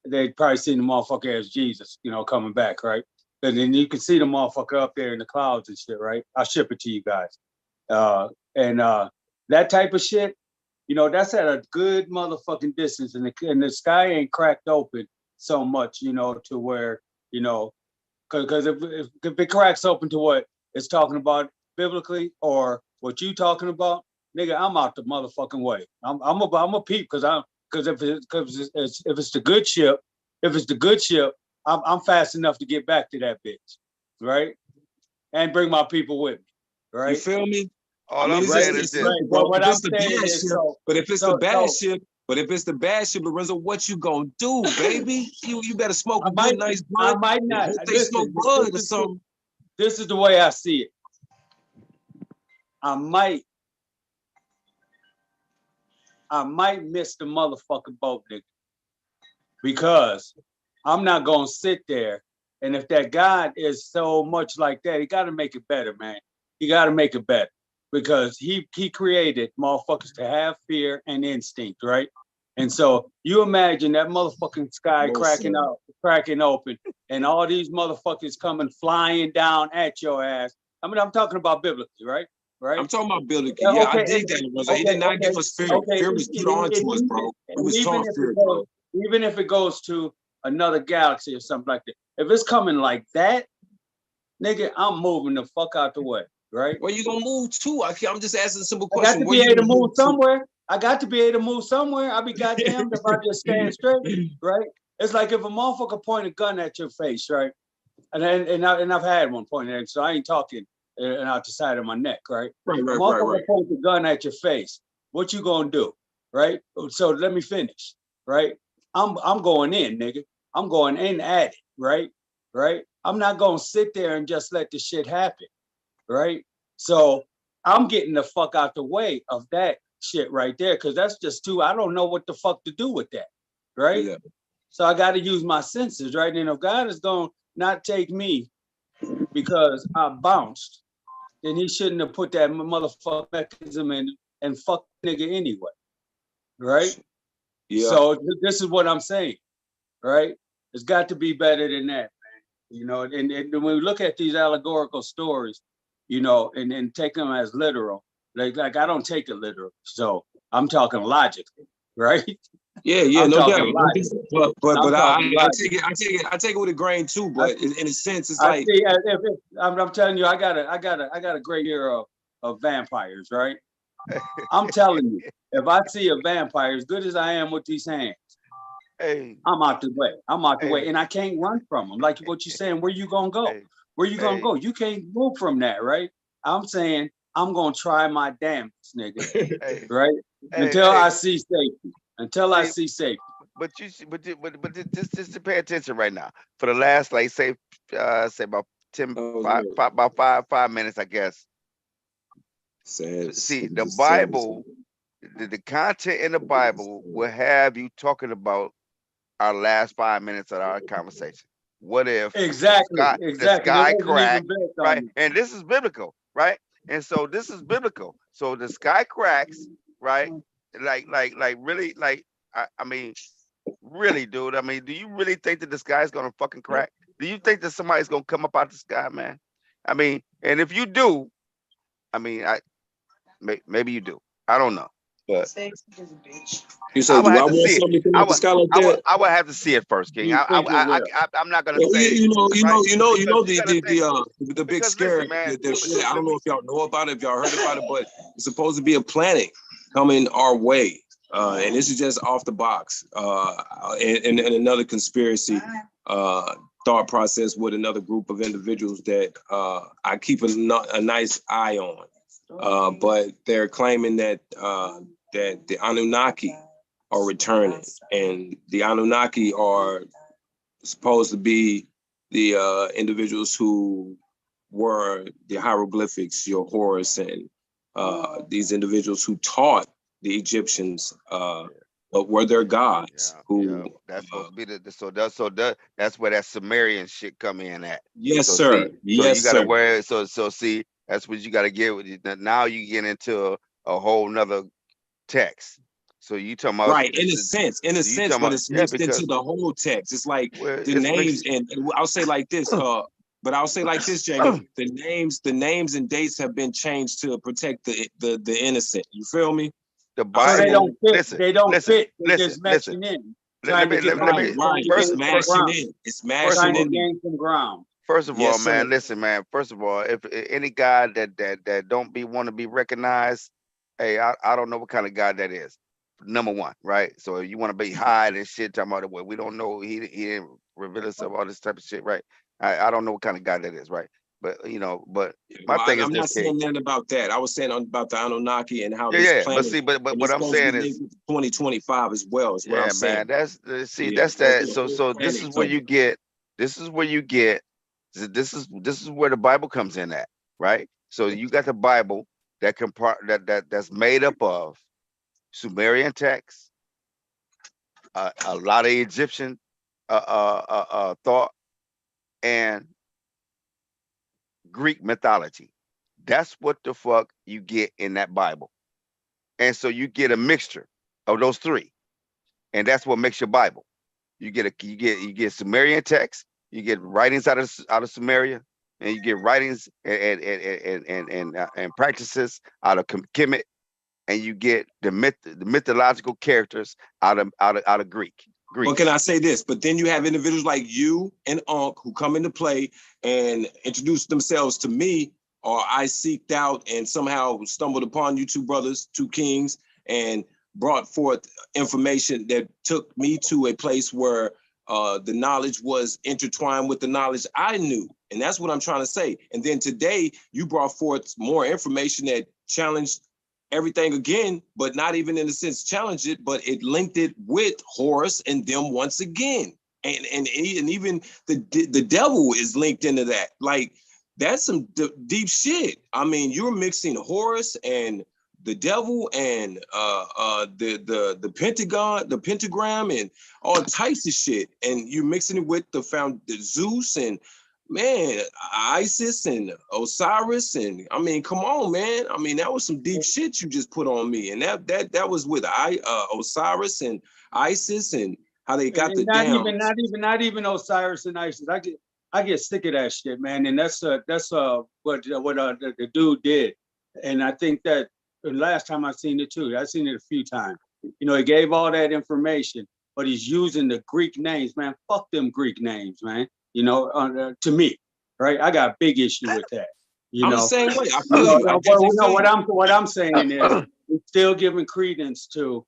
they'd probably seen the motherfucker as Jesus, coming back, right? And then you can see the motherfucker up there in the clouds and shit, right? I'll ship it to you guys. And that type of shit, that's at a good motherfucking distance, and the sky ain't cracked open so much, to where, Because if it cracks open to what it's talking about biblically or what you talking about, nigga, I'm out the motherfucking way. I'm a peep because if it's the good ship, I'm fast enough to get back to that bitch, right? And bring my people with me, right? You feel me? All I mean, I'm it's saying just is it's this. simple, bro. What If I'm it's the saying bad is, ship, so- but if it's so- the bad so- ship, but if it's the bad ship, Lorenzo, what you gonna do, baby? You better smoke I a good, might, nice I bud. might not. Hope they Listen, smoke bud or something. this is the way I see it. I might miss the motherfucking boat, nigga, because I'm not gonna sit there. And if that God is so much like that, he got to make it better, man. He got to make it better because he created motherfuckers to have fear and instinct, right? And so you imagine that motherfucking sky cracking open, and all these motherfuckers coming flying down at your ass. I mean, I'm talking about biblically, right? Right. I'm talking about biblical. Yeah, Yeah, okay, I dig that, Lorenzo. He okay, did not give okay, us fear. okay. Fear was put onto us, bro. We And was even taught if fear, it goes, bro. even if it goes to another galaxy or something like that, if it's coming like that, nigga, I'm moving the fuck out the way, right? Where you gonna move to? I'm just asking a simple I got question. to Where be you able to gonna move move to? somewhere. I got to be able to move somewhere. I'll be goddamned if I just stand straight, right? It's like if a motherfucker point a gun at your face, right? And I've had one pointed at, so I ain't talking out the side of my neck, right? Right. A motherfucker point the gun at your face. What you gonna do, right? So let me finish, right? I'm going in, nigga. I'm going in at it, right? Right? I'm not gonna sit there and just let the shit happen, right? So I'm getting the fuck out the way of that shit right there, because that's just too. I don't know what the fuck to do with that, right? Yeah. So I got to use my senses, right? And if God is gonna not take me because I bounced, then he shouldn't have put that motherfucking mechanism in and fuck nigga anyway, right? Yeah. So this is what I'm saying, right? It's got to be better than that, man. You know, and when we look at these allegorical stories, you know, and take them as literal, like I don't take it literal, so I'm talking logically, right? Yeah, I'm no talking doubt. logic. But talking I logic. take it with a grain too. But in a sense, it's I like see. I'm telling you, I got a great year of vampires, right? I'm telling you, if I see a vampire, as good as I am with these hands, Hey, I'm out the way. I'm out the hey, way, and I can't run from them. Like what you're saying, where you gonna go? hey, Where you gonna hey, go? You can't move from that, right? I'm saying I'm gonna try my damnedest, nigga, hey, right? hey, Until I hey. see safety. Until I See, see safety. but just to pay attention right now. For the last, like, say about 10, about 5 minutes, I guess. sad. See, I'm the just saying. Bible, the content in the Bible will have you talking about our last 5 minutes of our conversation. What if Exactly. the It sky wasn't cracked, even built on right? me. And this is biblical, right? And so this is biblical. So the sky cracks, right? Like really, like I mean, really, dude. I mean, do you really think that the sky is gonna fucking crack? Do you think that somebody's gonna come up out the sky, man? I mean, and if you do, I mean, maybe you do. I don't know, but You I said, would do I have to want see it. something to come I out the would, sky like that? I would have to see it first, King. You think it will? I'm not gonna Well, say, you know right? Because you gotta think, the big because scare. listen, man. I don't know if y'all know about it, if y'all heard about it, but it's supposed to be a planet coming our way, and this is just off the box. And another conspiracy thought process with another group of individuals that I keep a nice eye on. But they're claiming that that the Anunnaki are returning, and the Anunnaki are supposed to be the individuals who were the hieroglyphics, your Horus, and these individuals who taught the Egyptians what were their gods. That's supposed to be that's where that Sumerian shit come in at. Yes, So sir. see, Yes, so you gotta sir. wear it. So see, that's what you gotta get with it. Now you get into a whole nother text. So you talking about Right, in a sense, but it's mixed into the whole text. It's like the names, and I'll say like this, but I'll say like this, Jamie. The names and dates have been changed to protect the innocent. You feel me? The So they Bible. don't fit. Listen, They don't listen, fit. They're listen, just listen. matching in. Let me Right, it's first, mashing in. It's mashing Trying to in. gain some ground. First of all, Yes, man, sir. listen, man. First of all, if any guy that don't want to be recognized, hey, I don't know what kind of guy that is. Number one, right? So if you want to be hide and shit, talking about well, we don't know he didn't reveal himself, all this type of shit, right? I don't know what kind of guy that is, right? But but my Well, thing is I'm this, not King. saying nothing about that. I was saying about the Anunnaki and how Yeah, this yeah. But planet see, but and what it's I'm supposed to saying be is, linked with 2025 as well, is what I'm yeah, man. saying. That's Yeah, that's that's that. the whole So this planet is where covered. you get. This is where you get. This is where the Bible comes in at, right? So you got the Bible that can that's made up of Sumerian texts, a lot of Egyptian thought, and Greek mythology. That's what the fuck you get in that Bible, and so you get a mixture of those three, and that's what makes your Bible. You get Sumerian text, you get writings out of Sumeria, and you get writings and practices out of Kemet, and you get the mythological characters out of But can Greece. I say this? But then you have individuals like you and Unc who come into play and introduce themselves to me, or I seeked out and somehow stumbled upon you two brothers, two kings, and brought forth information that took me to a place where the knowledge was intertwined with the knowledge I knew. And that's what I'm trying to say. And then today you brought forth more information that challenged everything again, but not even in a sense challenge it, but it linked it with Horus and them once again. And even the devil is linked into that. Like that's some deep shit. I mean, you're mixing Horus and the devil and the pentagon, the pentagram, and all types of shit, and you're mixing it with the Zeus and man, Isis and Osiris, and I mean, come on, man. I mean, that was some deep shit you just put on me, and that was with Osiris and Isis and how they got the down. Not even Osiris and Isis. I get sick of that shit, man. And that's what the dude did. And I think that the last time I seen it too, I seen it a few times. You know, he gave all that information, but he's using the Greek names, man. Fuck them Greek names, man. You know, to me, right? I got a big issue with that. You I'm the know, same way. I feel you. I definitely feel you. what I'm saying is we're still giving credence to.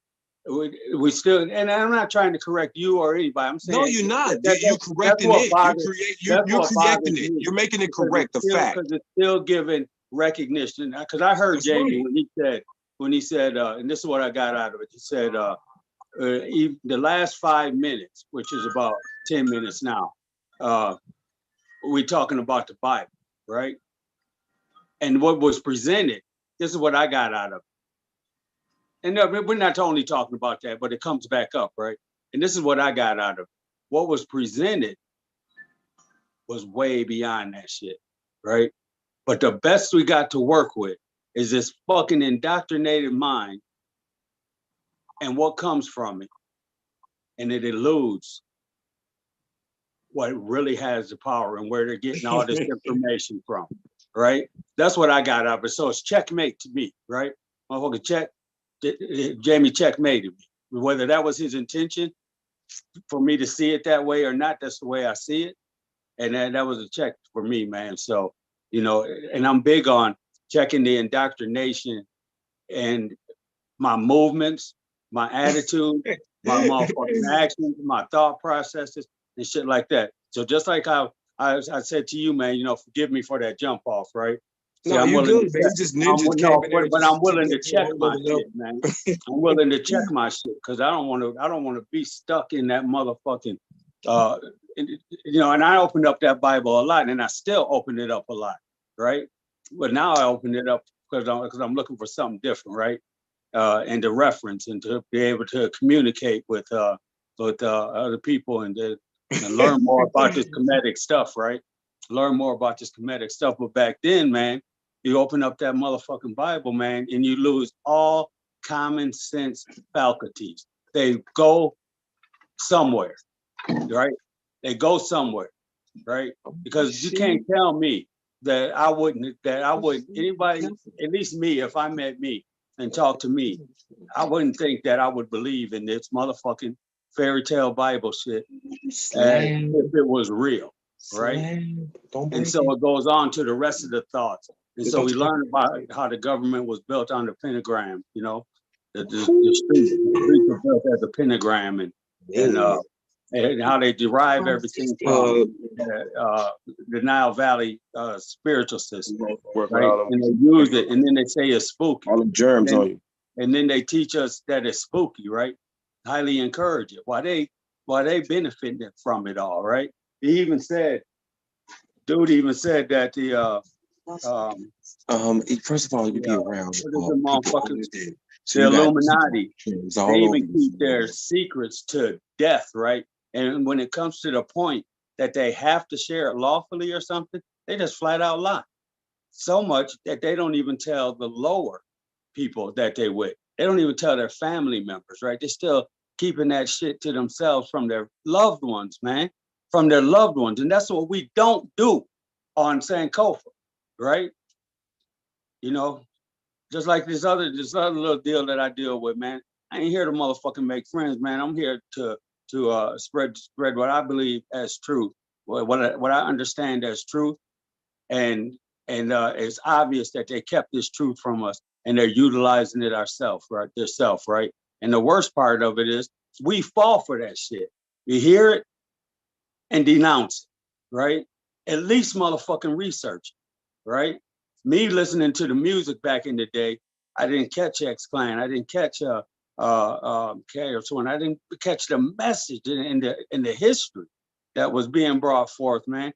We still, and I'm not trying to correct you or anybody. I'm saying No, you're not. that, You're that's correcting what it. bothers. You're What correcting bothers it. me. You're making it Because correct. The fact. Because it's still giving recognition. Because I heard That's Jamie right. when he said, and this is what I got out of it. He said, the last 5 minutes, which is about 10 minutes now, we're talking about the Bible, right? And what was presented, this is what I got out of it. And we're not only talking about that, but it comes back up, right? And this is what I got out of it. What was presented was way beyond that shit, right? But the best we got to work with is this fucking indoctrinated mind and what comes from it. And it eludes what really has the power and where they're getting all this information from, right? That's what I got out of it. So it's checkmate to me, right? Motherfucker, Jamie checkmated me. Whether that was his intention for me to see it that way or not, that's the way I see it. And that was a check for me, man. So, you know, and I'm big on checking the indoctrination and my movements, my attitude, my motherfucking actions, my thought processes, and shit like that. So just like I said to you, man, you know, forgive me for that jump off, right? See, No, I'm you willing good, to man. check. You just ninjas came in there and But I'm just took willing it to to a check whole my other level. shit, man. I'm willing to check my shit because I don't want to be stuck in that motherfucking you know, and I opened up that Bible a lot, and I still open it up a lot, right? But now I open it up because I'm looking for something different, right? And to reference and to be able to communicate with other people and learn more about this comedic stuff, right? Learn more about this comedic stuff. But back then, man, you open up that motherfucking Bible, man, and you lose all common sense faculties. They go somewhere, right? They go somewhere, right? Because you can't tell me that anybody, at least me, if I met me and talked to me, I wouldn't think that I would believe in this motherfucking fairy tale Bible shit as if it was real. right? Don't And break so it. it goes on to the rest of the thoughts. And so Don't we you- learn about how the government was built on the pentagram, you know, the streets were built as a pentagram, Man. and how they derive everything from the Nile Valley spiritual system, Work with right? And they use it, and then they say it's spooky. all them germs on you. And then they teach us that it's spooky, right? Highly encourage it. Why they benefiting from it all, right? He even said, dude even said that the First of all, you be yeah, around what is the people motherfuckers? older than so The you got Illuminati. germs They all over even keep their you. secrets to death, right? And when it comes to the point that they have to share it lawfully or something, they just flat out lie. So much that they don't even tell the lower people that they with. They don't even tell their family members, right? They're still keeping that shit to themselves from their loved ones, man, from their loved ones. And that's what we don't do on Sankofa, right? You know, just like this other little deal that I deal with, man. I ain't here to motherfucking make friends, man. I'm here to spread what I believe as truth, what I understand as truth, and it's obvious that they kept this truth from us, and they're utilizing it ourselves, right? Themselves, right? And the worst part of it is we fall for that shit. You hear it and denounce it, right? At least motherfucking research, right? Me listening to the music back in the day, I didn't catch X Clan, I didn't catch KRS-One, I didn't catch the message in the history that was being brought forth, man.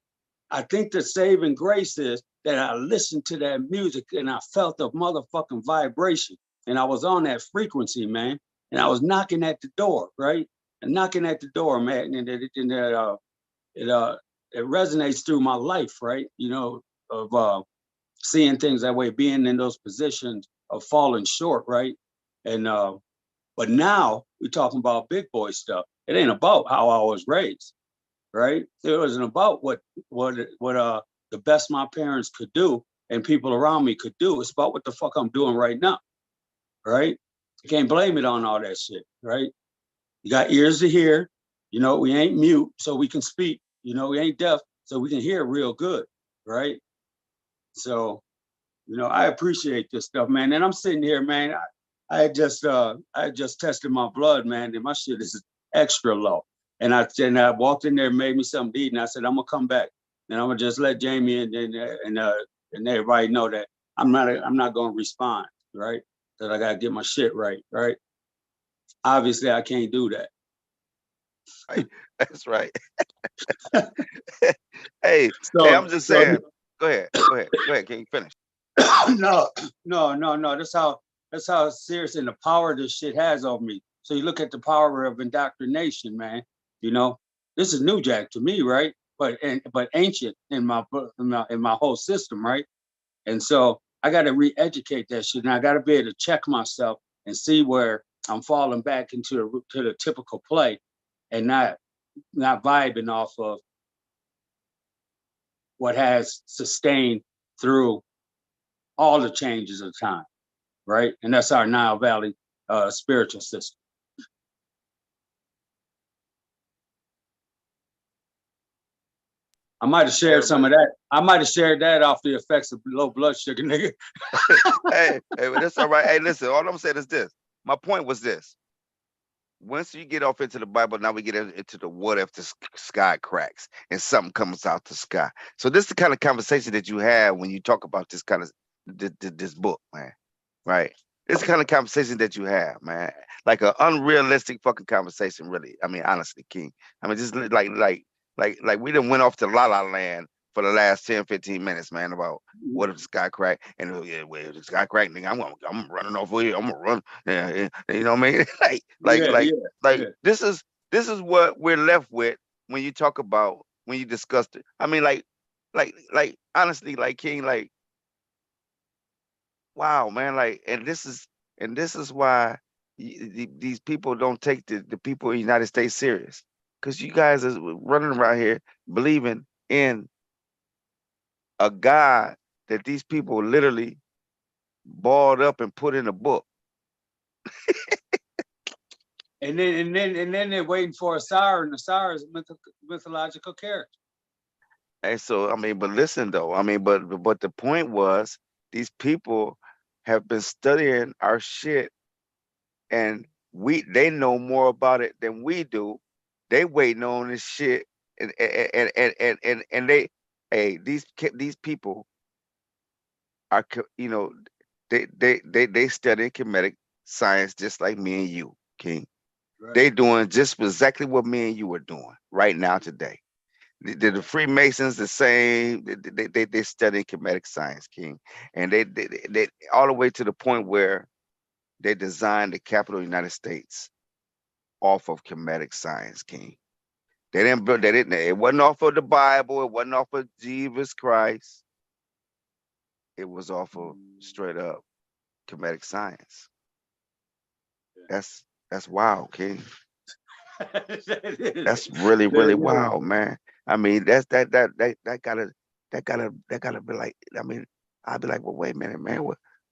I think the saving grace is that I listened to that music and I felt the motherfucking vibration, and I was on that frequency, man, and I was knocking at the door, right? And knocking at the door, man, and it resonates through my life, right? You know, of seeing things that way, being in those positions of falling short, right? And but now we're talking about big boy stuff. It ain't about how I was raised, right? It wasn't about what the best my parents could do and people around me could do. It's about what the fuck I'm doing right now, right? You can't blame it on all that shit, right? You got ears to hear, you know, we ain't mute, so we can speak, you know, we ain't deaf, so we can hear real good, right? So, you know, I appreciate this stuff, man. And I'm sitting here, man. I had just tested my blood, man, and my shit is extra low. And I walked in there, made me something to eat, and I said, I'm gonna come back. And I'm gonna just let Jamie and everybody know that I'm not gonna respond, right? That I gotta get my shit right, right? Obviously, I can't do that. Right. That's right. Hey, So, I'm just so saying. Go ahead. Can you finish? no. That's how serious and the power this shit has over me. So you look at the power of indoctrination, man. You know, this is New Jack to me, right? But ancient in my whole system, right? And so I got to re-educate that shit, and I got to be able to check myself and see where I'm falling back into the typical play, and not vibing off of what has sustained through all the changes of time, right? And that's our Nile Valley spiritual system. I might have shared some of that. I might have shared that off the effects of low blood sugar, nigga. Hey, but that's all right. Hey, listen, all I'm saying is this. My point was this. Once you get off into the Bible, now we get into the what if the sky cracks and something comes out the sky. So this is the kind of conversation that you have when you talk about this kind of this book, man. Right? This is the kind of conversation that you have, man. Like an unrealistic fucking conversation, really. I mean, honestly, King. I mean, just like we done went off to La La Land for the last 10, 15 minutes, man, about what if the sky crack? And yeah, well, if the sky crack, nigga, I'm running off here. I'm gonna run. Yeah, you know what I mean? Yeah. This is what we're left with when you talk about when you discuss it. I mean, like honestly, like King, like wow, man, like, and this is why these people don't take the people in the United States serious, because you guys are running around here believing in a God that these people literally balled up and put in a book. And then they're waiting for a Sire, and the Sire is a mythological character. And so, I mean, but listen though, I mean, but the point was, these people have been studying our shit, and they know more about it than we do. They waiting on this shit, and they, hey, these people are, they study comedic science just like me and you, King. Right. They doing just exactly what me and you are doing right now today. The Freemasons the same. They study comedic science, King, and they all the way to the point where they designed the capital of the United States off of comedic science, King. They didn't. They didn't. It wasn't off of the Bible. It wasn't off of Jesus Christ. It was off of straight up comedic science. That's wild, King. That's really, really wild, man. I mean, that gotta be like. I mean, I'd be like, well, wait a minute, man.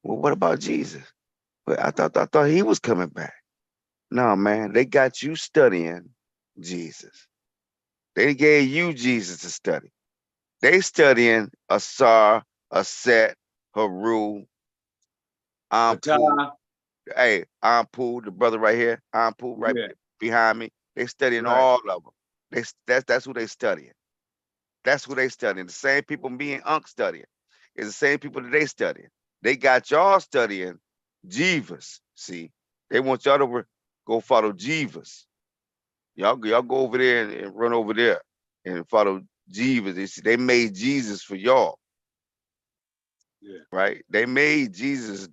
What about Jesus? But I thought he was coming back. No, man, they got you studying Jesus. They gave you Jesus to study. They studying Asar, Aset, Haru, Ampu. Ptah, Hey, Ampu, the brother right here, Ampu, right yeah, behind me. They studying right. all of them. That's who they studying. That's who they studying. The same people me and Unc studying. It's the same people that they studying. They got y'all studying Jeeves. See, they want y'all to go follow Jeeves. Y'all go over there and run over there and follow Jeeves. They made Jesus for y'all, Yeah. right? They made Jesus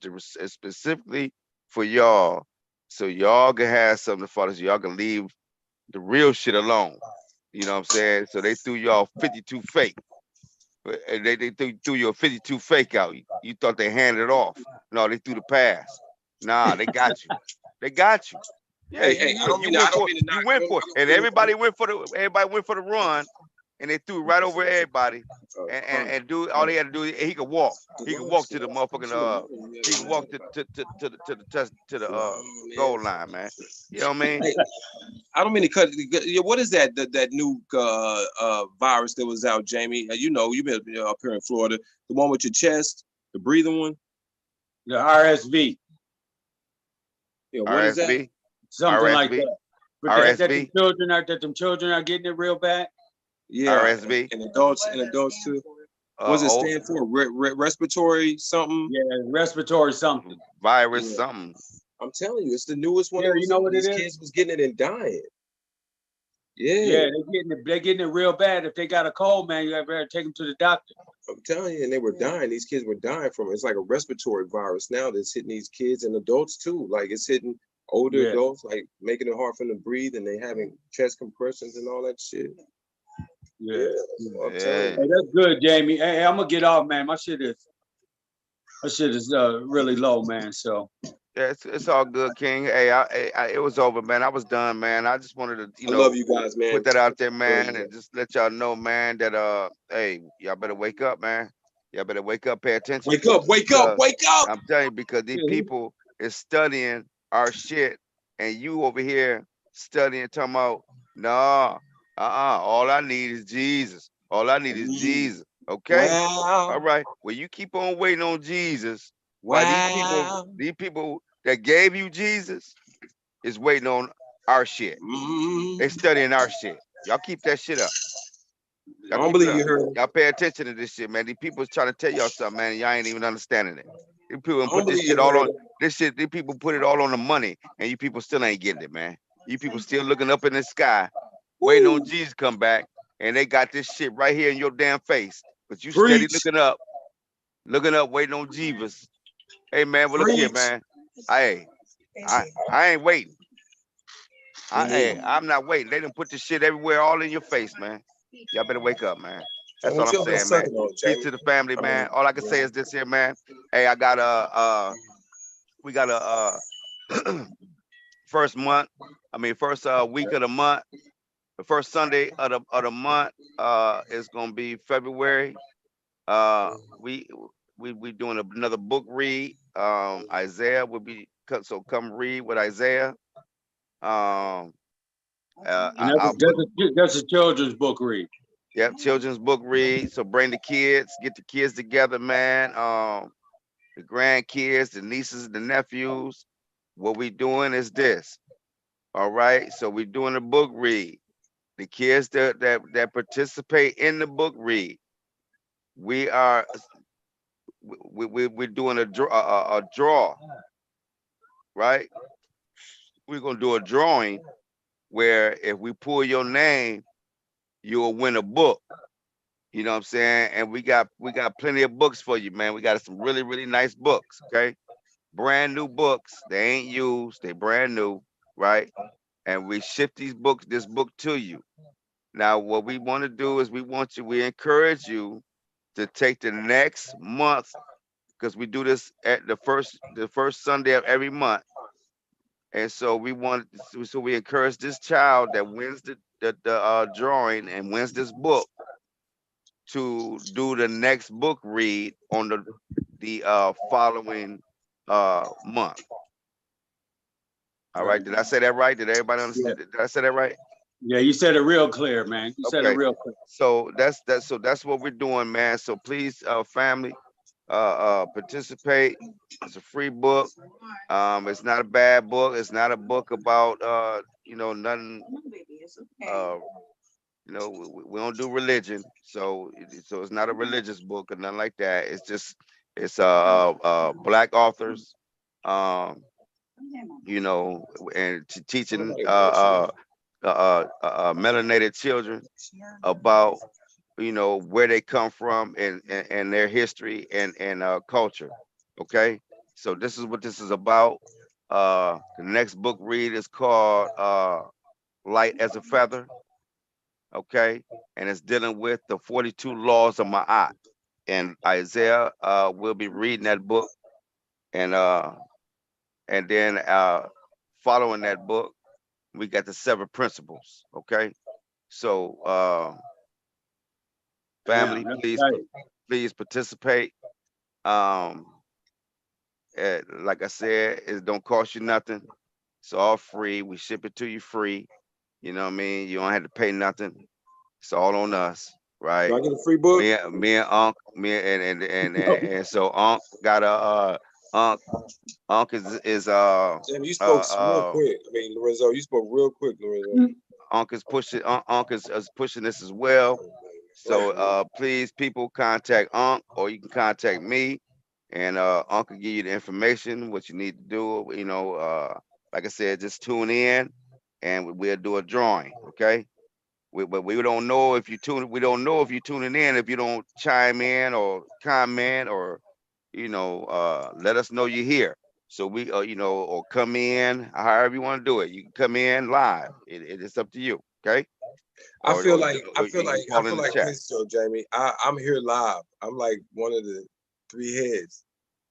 specifically for y'all, so y'all can have something to follow. So y'all can leave the real shit alone. You know what I'm saying? So they threw y'all 52 fake. And they threw your 52 fake out. You thought they handed it off. No, they threw the pass. Nah, they got you. They got you. Yeah, Hey, I don't you mean to, I went don't for mean to knock. you went for I and don't mean everybody went for the run, and they threw right over everybody. And dude, all he had to do, he could walk. He could walk to the motherfucking he could walk to the goal line, man. You know what I mean? Hey, I don't mean to cut. Yeah, what is that new virus that was out, Jamie? You know, you've been up here in Florida. The one with your chest, the breathing one. The RSV, Yeah, what is that? RSV, something like RSV, that. But RSV, that them children are getting it real bad. Yeah, RSV. and adults too. What does it Oh, stand for? Respiratory something? Yeah, respiratory something. virus, Yeah. something. I'm telling you, it's the newest one. Yeah, That you was know out. what it These is? kids was getting it and dying. Yeah, Yeah, they're getting it real bad. If they got a cold, man, you better take them to the doctor. I'm telling you, and they were dying. These kids were dying from it. It's like a respiratory virus now that's hitting these kids and adults too. Like it's hitting older Yeah. adults, like making it hard for them to breathe, and they having chest compressions and all that shit. Yeah. I'm telling Yeah. Hey, that's good, Jamie. Hey, I'm gonna get off, man. My shit is really low, man. So Yeah, it's all good, King. Hey, it was over, man. I was done, man. I just wanted to, I love you guys, man. put that out there, man, Really, and just let y'all know, man, that hey, y'all better wake up, man. Y'all better wake up, pay attention. wake up, wake up, Because wake up. I'm telling you, because these people is studying our shit, and you over here studying, talking about, nah, all I need is Jesus. All I need is Jesus. Okay? All Wow, right. Well, you keep on waiting on Jesus. While wow. these people that gave you Jesus is waiting on our shit. They studying our shit. Y'all keep that shit up. I Y'all don't keep it believe up. you heard. Y'all pay attention to this shit, man. These people is trying to tell y'all something, man. And y'all ain't even understanding it. These people I don't put this believe shit you all heard. on this shit. These people put it all on the money, and you people still ain't getting it, man. You people still looking up in the sky, waiting on Jesus to come back, and they got this shit right here in your damn face. But you steady Preach, looking up, waiting on Jesus. Hey, man, well look here, preach. man. I ain't waiting. I'm not waiting. They done put this shit everywhere, all in your face, man. Y'all better wake up, man. That's all Don't I'm you over there saying, man. sucking on it, Peace Jamie. to the family, man. All I can say is this here, man. Hey, I got we got a first week of the month. The first Sunday of the month is gonna be February. We doing another book read. Isaiah will be so come read with Isaiah. and I'll put that's a children's book read. Yep, children's book read. So bring the kids, get the kids together, man. The grandkids, the nieces, the nephews. What we doing is this. All right. So we're doing a book read. The kids that participate in the book read, we are we're doing a draw, right? We're gonna do a drawing where if we pull your name, you'll win a book. You know what I'm saying? And we got plenty of books for you, man. We got some really, really nice books, okay? Brand new books. They ain't used, they brand new, right? And we ship this book to you. Now, what we want to do is we encourage you to take the next month, because we do this at the first Sunday of every month. And so we encourage this child that wins the drawing and wins this book to do the next book read on the following month. All right. Did I say that right? Did everybody Yeah. understand? Did I say that right? Yeah, you said it real clear, man. You said it Okay. real clear. So that's what we're doing, man. So please, family, participate. It's a free book. It's not a bad book. It's not a book about nothing. Uh, we don't do religion, so it's not a religious book or nothing like that. It's black authors, um, and teaching melanated children about where they come from and their history and culture. Okay, so this is what this is about. The next book read is called Light as a Feather. Okay, and it's dealing with the 42 laws of Ma'at. And Isaiah will be reading that book, and and then following that book, we got the 7 principles. Okay, so Yeah, family, that's please right. please participate. Um, like I said, it don't cost you nothing. It's all free. We ship it to you free. You know what I mean? You don't have to pay nothing. It's all on us, right? Do I get a free book? Me and Unc, and so Unc got a Unc is Jim, you spoke real uh quick. I mean, Lorenzo, you spoke real quick, Lorenzo. Unc is pushing is pushing this as well. So please, people, contact Unc, or you can contact me, and Unc will give you the information what you need to do. Like I said, just tune in, and we'll do a drawing. Okay. But we don't know if you tune. We don't know if you're tuning in if you don't chime in or comment or let us know you're here. So we or come in however you want to do it. You can come in live. It is up to you. Okay. I Or feel or, like you- I or feel you like can I call in feel the like chat. this, Joe Jamie. I'm here live. I'm like one of the 3 heads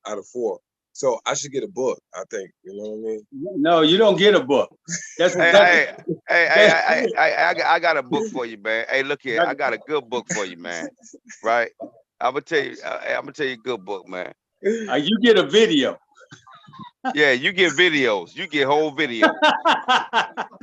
out of 4. So I should get a book, I think. You know what I mean? No, you don't get a book. That's Hey, that's, I got a book for you, man. Hey, look here, I got a good book for you, man. Right? I'm gonna tell you. I'm gonna tell you a good book, man. you get a video. Yeah, you get videos. You get whole videos.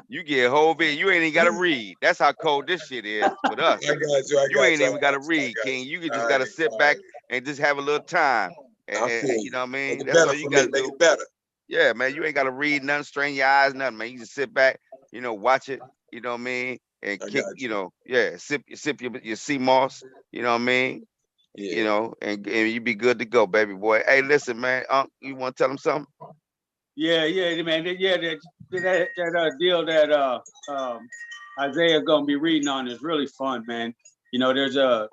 You get whole video. You ain't even gotta read. That's how cold this shit is with us. I got you. I You got ain't you. I even gotta got you. I read, got King. you. You can All just right. gotta sit All back right. and just have a little time. I feel You you. know what I Make mean? it That's all better you for me. gotta Make do. it better. Yeah, man, you ain't gotta read nothing, strain your eyes, nothing, man. You just sit back, watch it, you know what I mean, and I kick, got you. yeah, sip your sea moss, you know what I mean, Yeah. and you be good to go, baby boy. Hey, listen, man, you want to tell him something? Yeah, man. Yeah, that deal that Isaiah gonna be reading on is really fun, man. There's a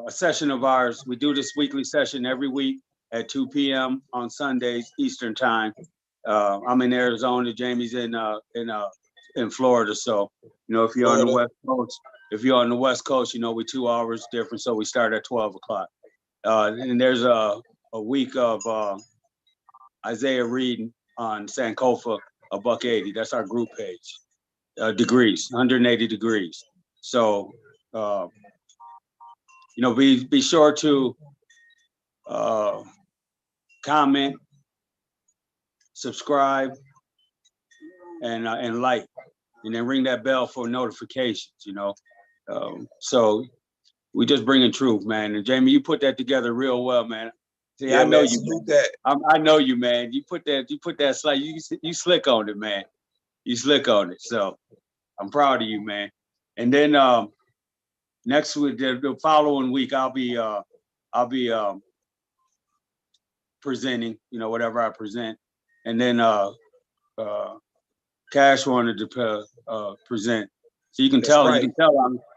session of ours. We do this weekly session every week at 2 p.m. on Sundays Eastern time. I'm in Arizona. Jamie's in Florida. So if you're on the Florida. West Coast, we're 2 hours different. So we start at 12 o'clock. And there's a week of Isaiah reading on Sankofa, $180. That's our group page. Degrees, 180 degrees. So be sure to comment, subscribe, and like. and then ring that bell for notifications, you know. So we just bringing truth, man. And Jamie, you put that together real well, man. See, Yeah, I know man, you. salute that. I know you, man. You put that slide. You slick on it, man. You slick on it. So I'm proud of you, man. And then next week, the following week, I'll be presenting, you know, whatever I present, and then Cash wanted to present. So you can That's tell, right.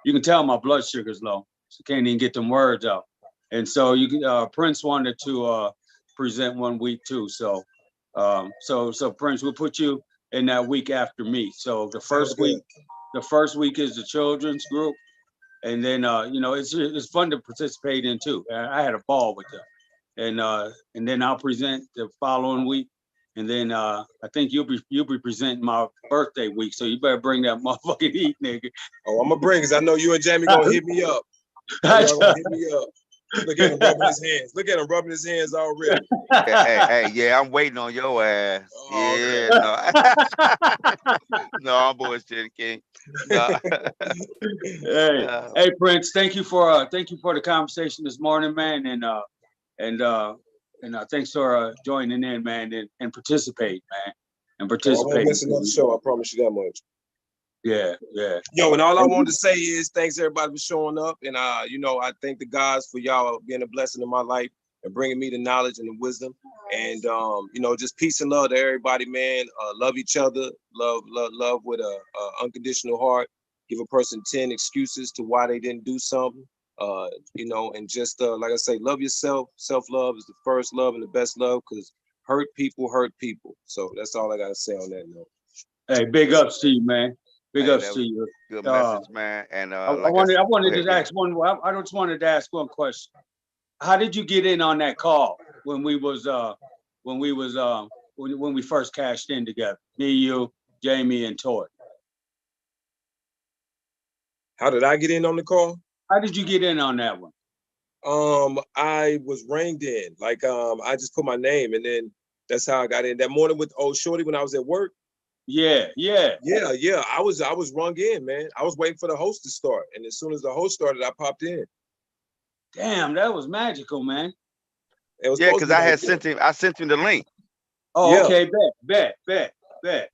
you can tell my blood sugar's low. So can't even get them words out. And so you can, Prince wanted to present one week too. So so Prince, we'll put you in that week after me. So the first week is the children's group, and then you know, it's fun to participate in too. I had a ball with them, and then I'll present the following week, and then I think you'll be presenting my birthday week, so you better bring that motherfucking heat, nigga. Oh, I'm gonna bring, cause I know you and Jamie gonna hit me up. Y'all gonna hit me up. Look at him rubbing his hands. Look at him rubbing his hands already. Hey, yeah, I'm waiting on your ass. Oh, Yeah, no, no, I'm bullshitting, King. No. Hey, Prince, thank you for the conversation this morning, man, and thanks for joining in, man, and participate, man, and I participate. won't miss another show. I promise you that much. Yeah. Yo, and all I wanted to say is thanks everybody for showing up, and you know, I thank the gods for y'all being a blessing in my life and bringing me the knowledge and the wisdom, and you know, just peace and love to everybody, man. Love each other, love with a unconditional heart. Give a person 10 excuses to why they didn't do something, you know, and just like I say, love yourself. Self-love is the first love and the best love, because hurt people hurt people. So that's all I gotta say on that note. Hey, big ups to you, man. Big ups to you. Good message, man. And I wanted to ask one. I just wanted to ask one question. How did you get in on that call when we first cashed in together? Me, you, Jamie, and Toy. How did I get in on the call? How did you get in on that one? I was ranged in. Like I just put my name, and then that's how I got in. That morning with old Shorty when I was at work. Yeah. I was rung in, man. I was waiting for the host to start, and as soon as the host started, I popped in. Damn, that was magical, man. It was because I sent him the link. Oh, Yeah. okay, bet.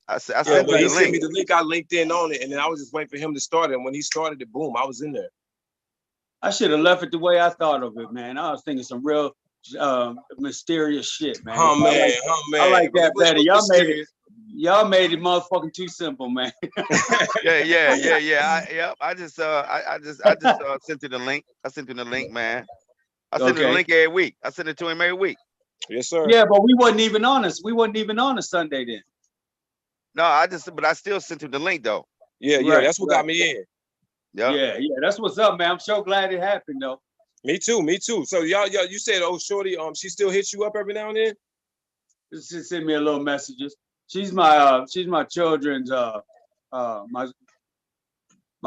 I sent Yeah, him when he the sent link. me the link, I linked in on it, and then I was just waiting for him to start it. And when he started it, boom, I was in there. I should have left it the way I thought of it, man. I was thinking some real mysterious shit, man. Oh man. I like that better. Y'all made it motherfucking too simple, man. Yeah. I just sent you the link. I sent you the link, man. I send him the link every week. I send it to him every week. Yes, sir. Yeah, but we wasn't even on a Sunday then. No, but I still sent him the link though. Yeah, that's what got me in. Yeah, that's what's up, man. I'm so glad it happened though. Me too. So y'all, you said, oh, Shorty, she still hits you up every now and then? Just send me a little messages. She's my children's my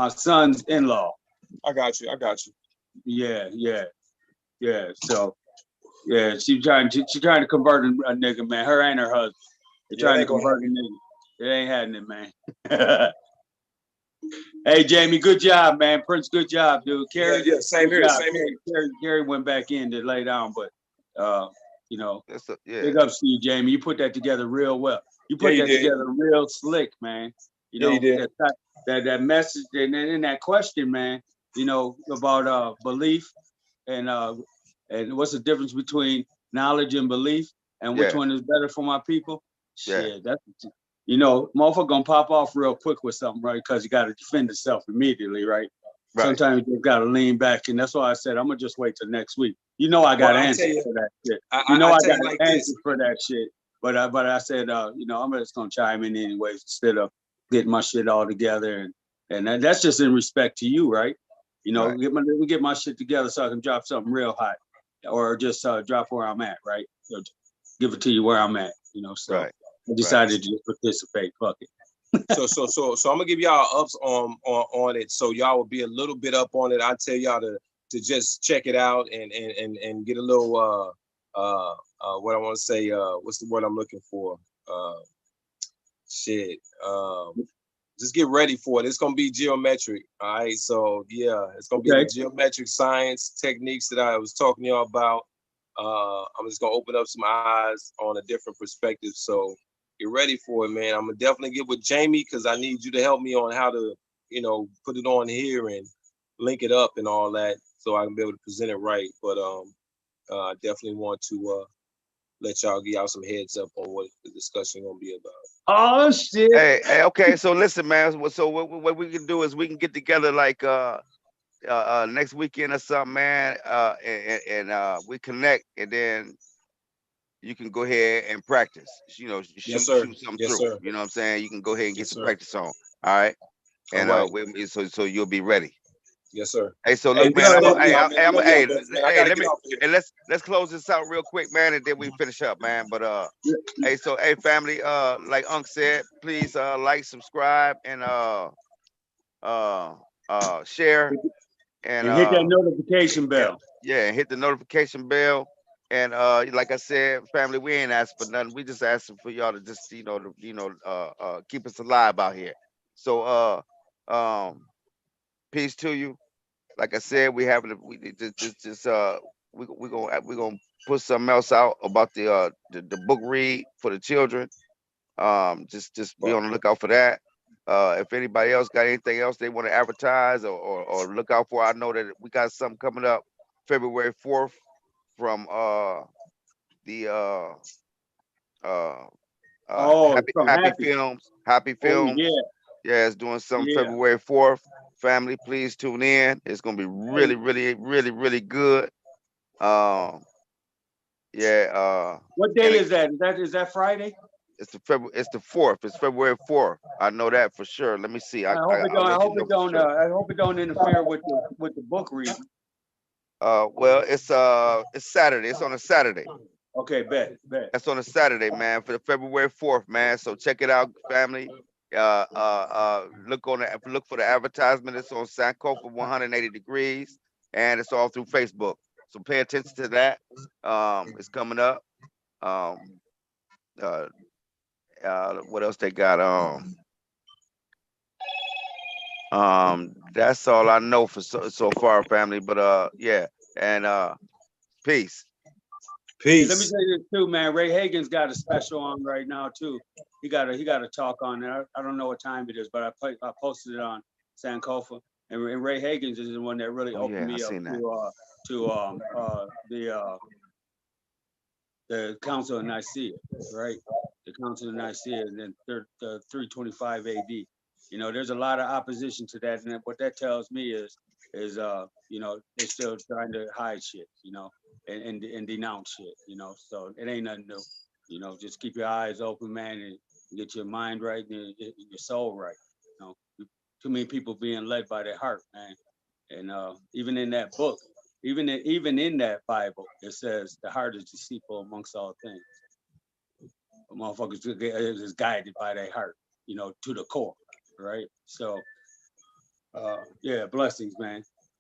son's in-law. I got you. Yeah. So yeah, she's trying to convert a nigga, man. Her and her husband. They're trying to convert a nigga. It ain't happening, man. Hey, Jamie, good job, man. Prince, good job, dude. Carrie, yeah, same here. Carrie went back in to lay down, but you know, big ups to you, Jamie. You put that together real well. You put that together real slick, man. You know, that message and then that question, man, you know, about belief and what's the difference between knowledge and belief, and which one is better for my people? Shit, that's, you know, motherfucker gonna pop off real quick with something, right? Because you got to defend yourself immediately, right? Sometimes you got to lean back, and that's why I said I'm gonna just wait till next week. You know, I got answers for that shit. I got answers for that shit. But I said, you know, I'm just gonna chime in anyways instead of getting my shit all together, and that's just in respect to you, right? You know, let me get my shit together so I can drop something real hot, or just drop where I'm at, right? So give it to you where I'm at, you know. So I decided to just participate. Fuck it. So I'm gonna give y'all ups on it, so y'all will be a little bit up on it. I tell y'all to just check it out and get a little what I want to say. What's the word I'm looking for? Just just get ready for it. It's gonna be geometric. All right. So yeah, it's gonna be the geometric science techniques that I was talking to y'all about. I'm just gonna open up some eyes on a different perspective. So get ready for it, man. I'm gonna definitely get with Jamie because I need you to help me on how to, put it on here and link it up and all that, so I can be able to present it right. But I definitely want to let y'all give y'all some heads up on what the discussion gonna be about. Oh shit. Hey, okay. So listen, man. So what we can do is we can get together like next weekend or something, man. And we connect, and then you can go ahead and practice. Yes, sir. Shoot something Yes, through. sir. You know what I'm saying? You can go ahead and get Yes, some sir. practice on. All right. And All right. so you'll be ready. Yes, sir. Hey, so Hey, look, man. love y'all, man. Love y'all, best, man. I gotta Let get me off of here. and let's close this out real quick, man, and then we finish up, man. But hey, so hey, family, like Unc said, please like, subscribe, and share, and hit that notification bell. yeah, and hit the notification bell. And like I said, family, we ain't asking for nothing. We just asking for y'all to just keep us alive out here. So peace to you. Like I said, we having we just we gonna put something else out about the book read for the children. Just be on the lookout for that. If anybody else got anything else they want to advertise or look out for, I know that we got something coming up February 4th from the From Happy Films. Happy Oh Films. yeah. Yeah, it's doing something Yeah. February 4th. Family, please tune in. It's gonna be really, really, really, really good. Yeah. What day is that? Is that Friday? It's the 4th. It's February 4th. I know that for sure. Let me see. I hope it don't. I'll let you know for sure. I hope it don't interfere with the book reading. Well, it's Saturday. It's on a Saturday. Okay, bet. That's on a Saturday, man, for the February 4th, man. So check it out, family. Look for the advertisement. It's on Sankofa 180 degrees, and it's all through Facebook. So pay attention to that. It's coming up. What else they got? That's all I know for so far, family. But yeah, and peace. Hey, let me say this too, man. Ray Hagen's got a special on right now too. He got a talk on there. I don't know what time it is, but I posted it on Sankofa, and Ray Hagen's is the one that really opened me up to the Council of Nicaea, right? The Council of Nicaea, and then the 325 AD. There's a lot of opposition to that, and what that tells me is they're still trying to hide shit, and denounce shit, So it ain't nothing new. Just keep your eyes open, man, and get your mind right and your soul right. Too many people being led by their heart, man. And even in that book, even in that Bible, it says the heart is deceitful amongst all things. Motherfuckers is guided by their heart, to the core, right? So, yeah, blessings, man.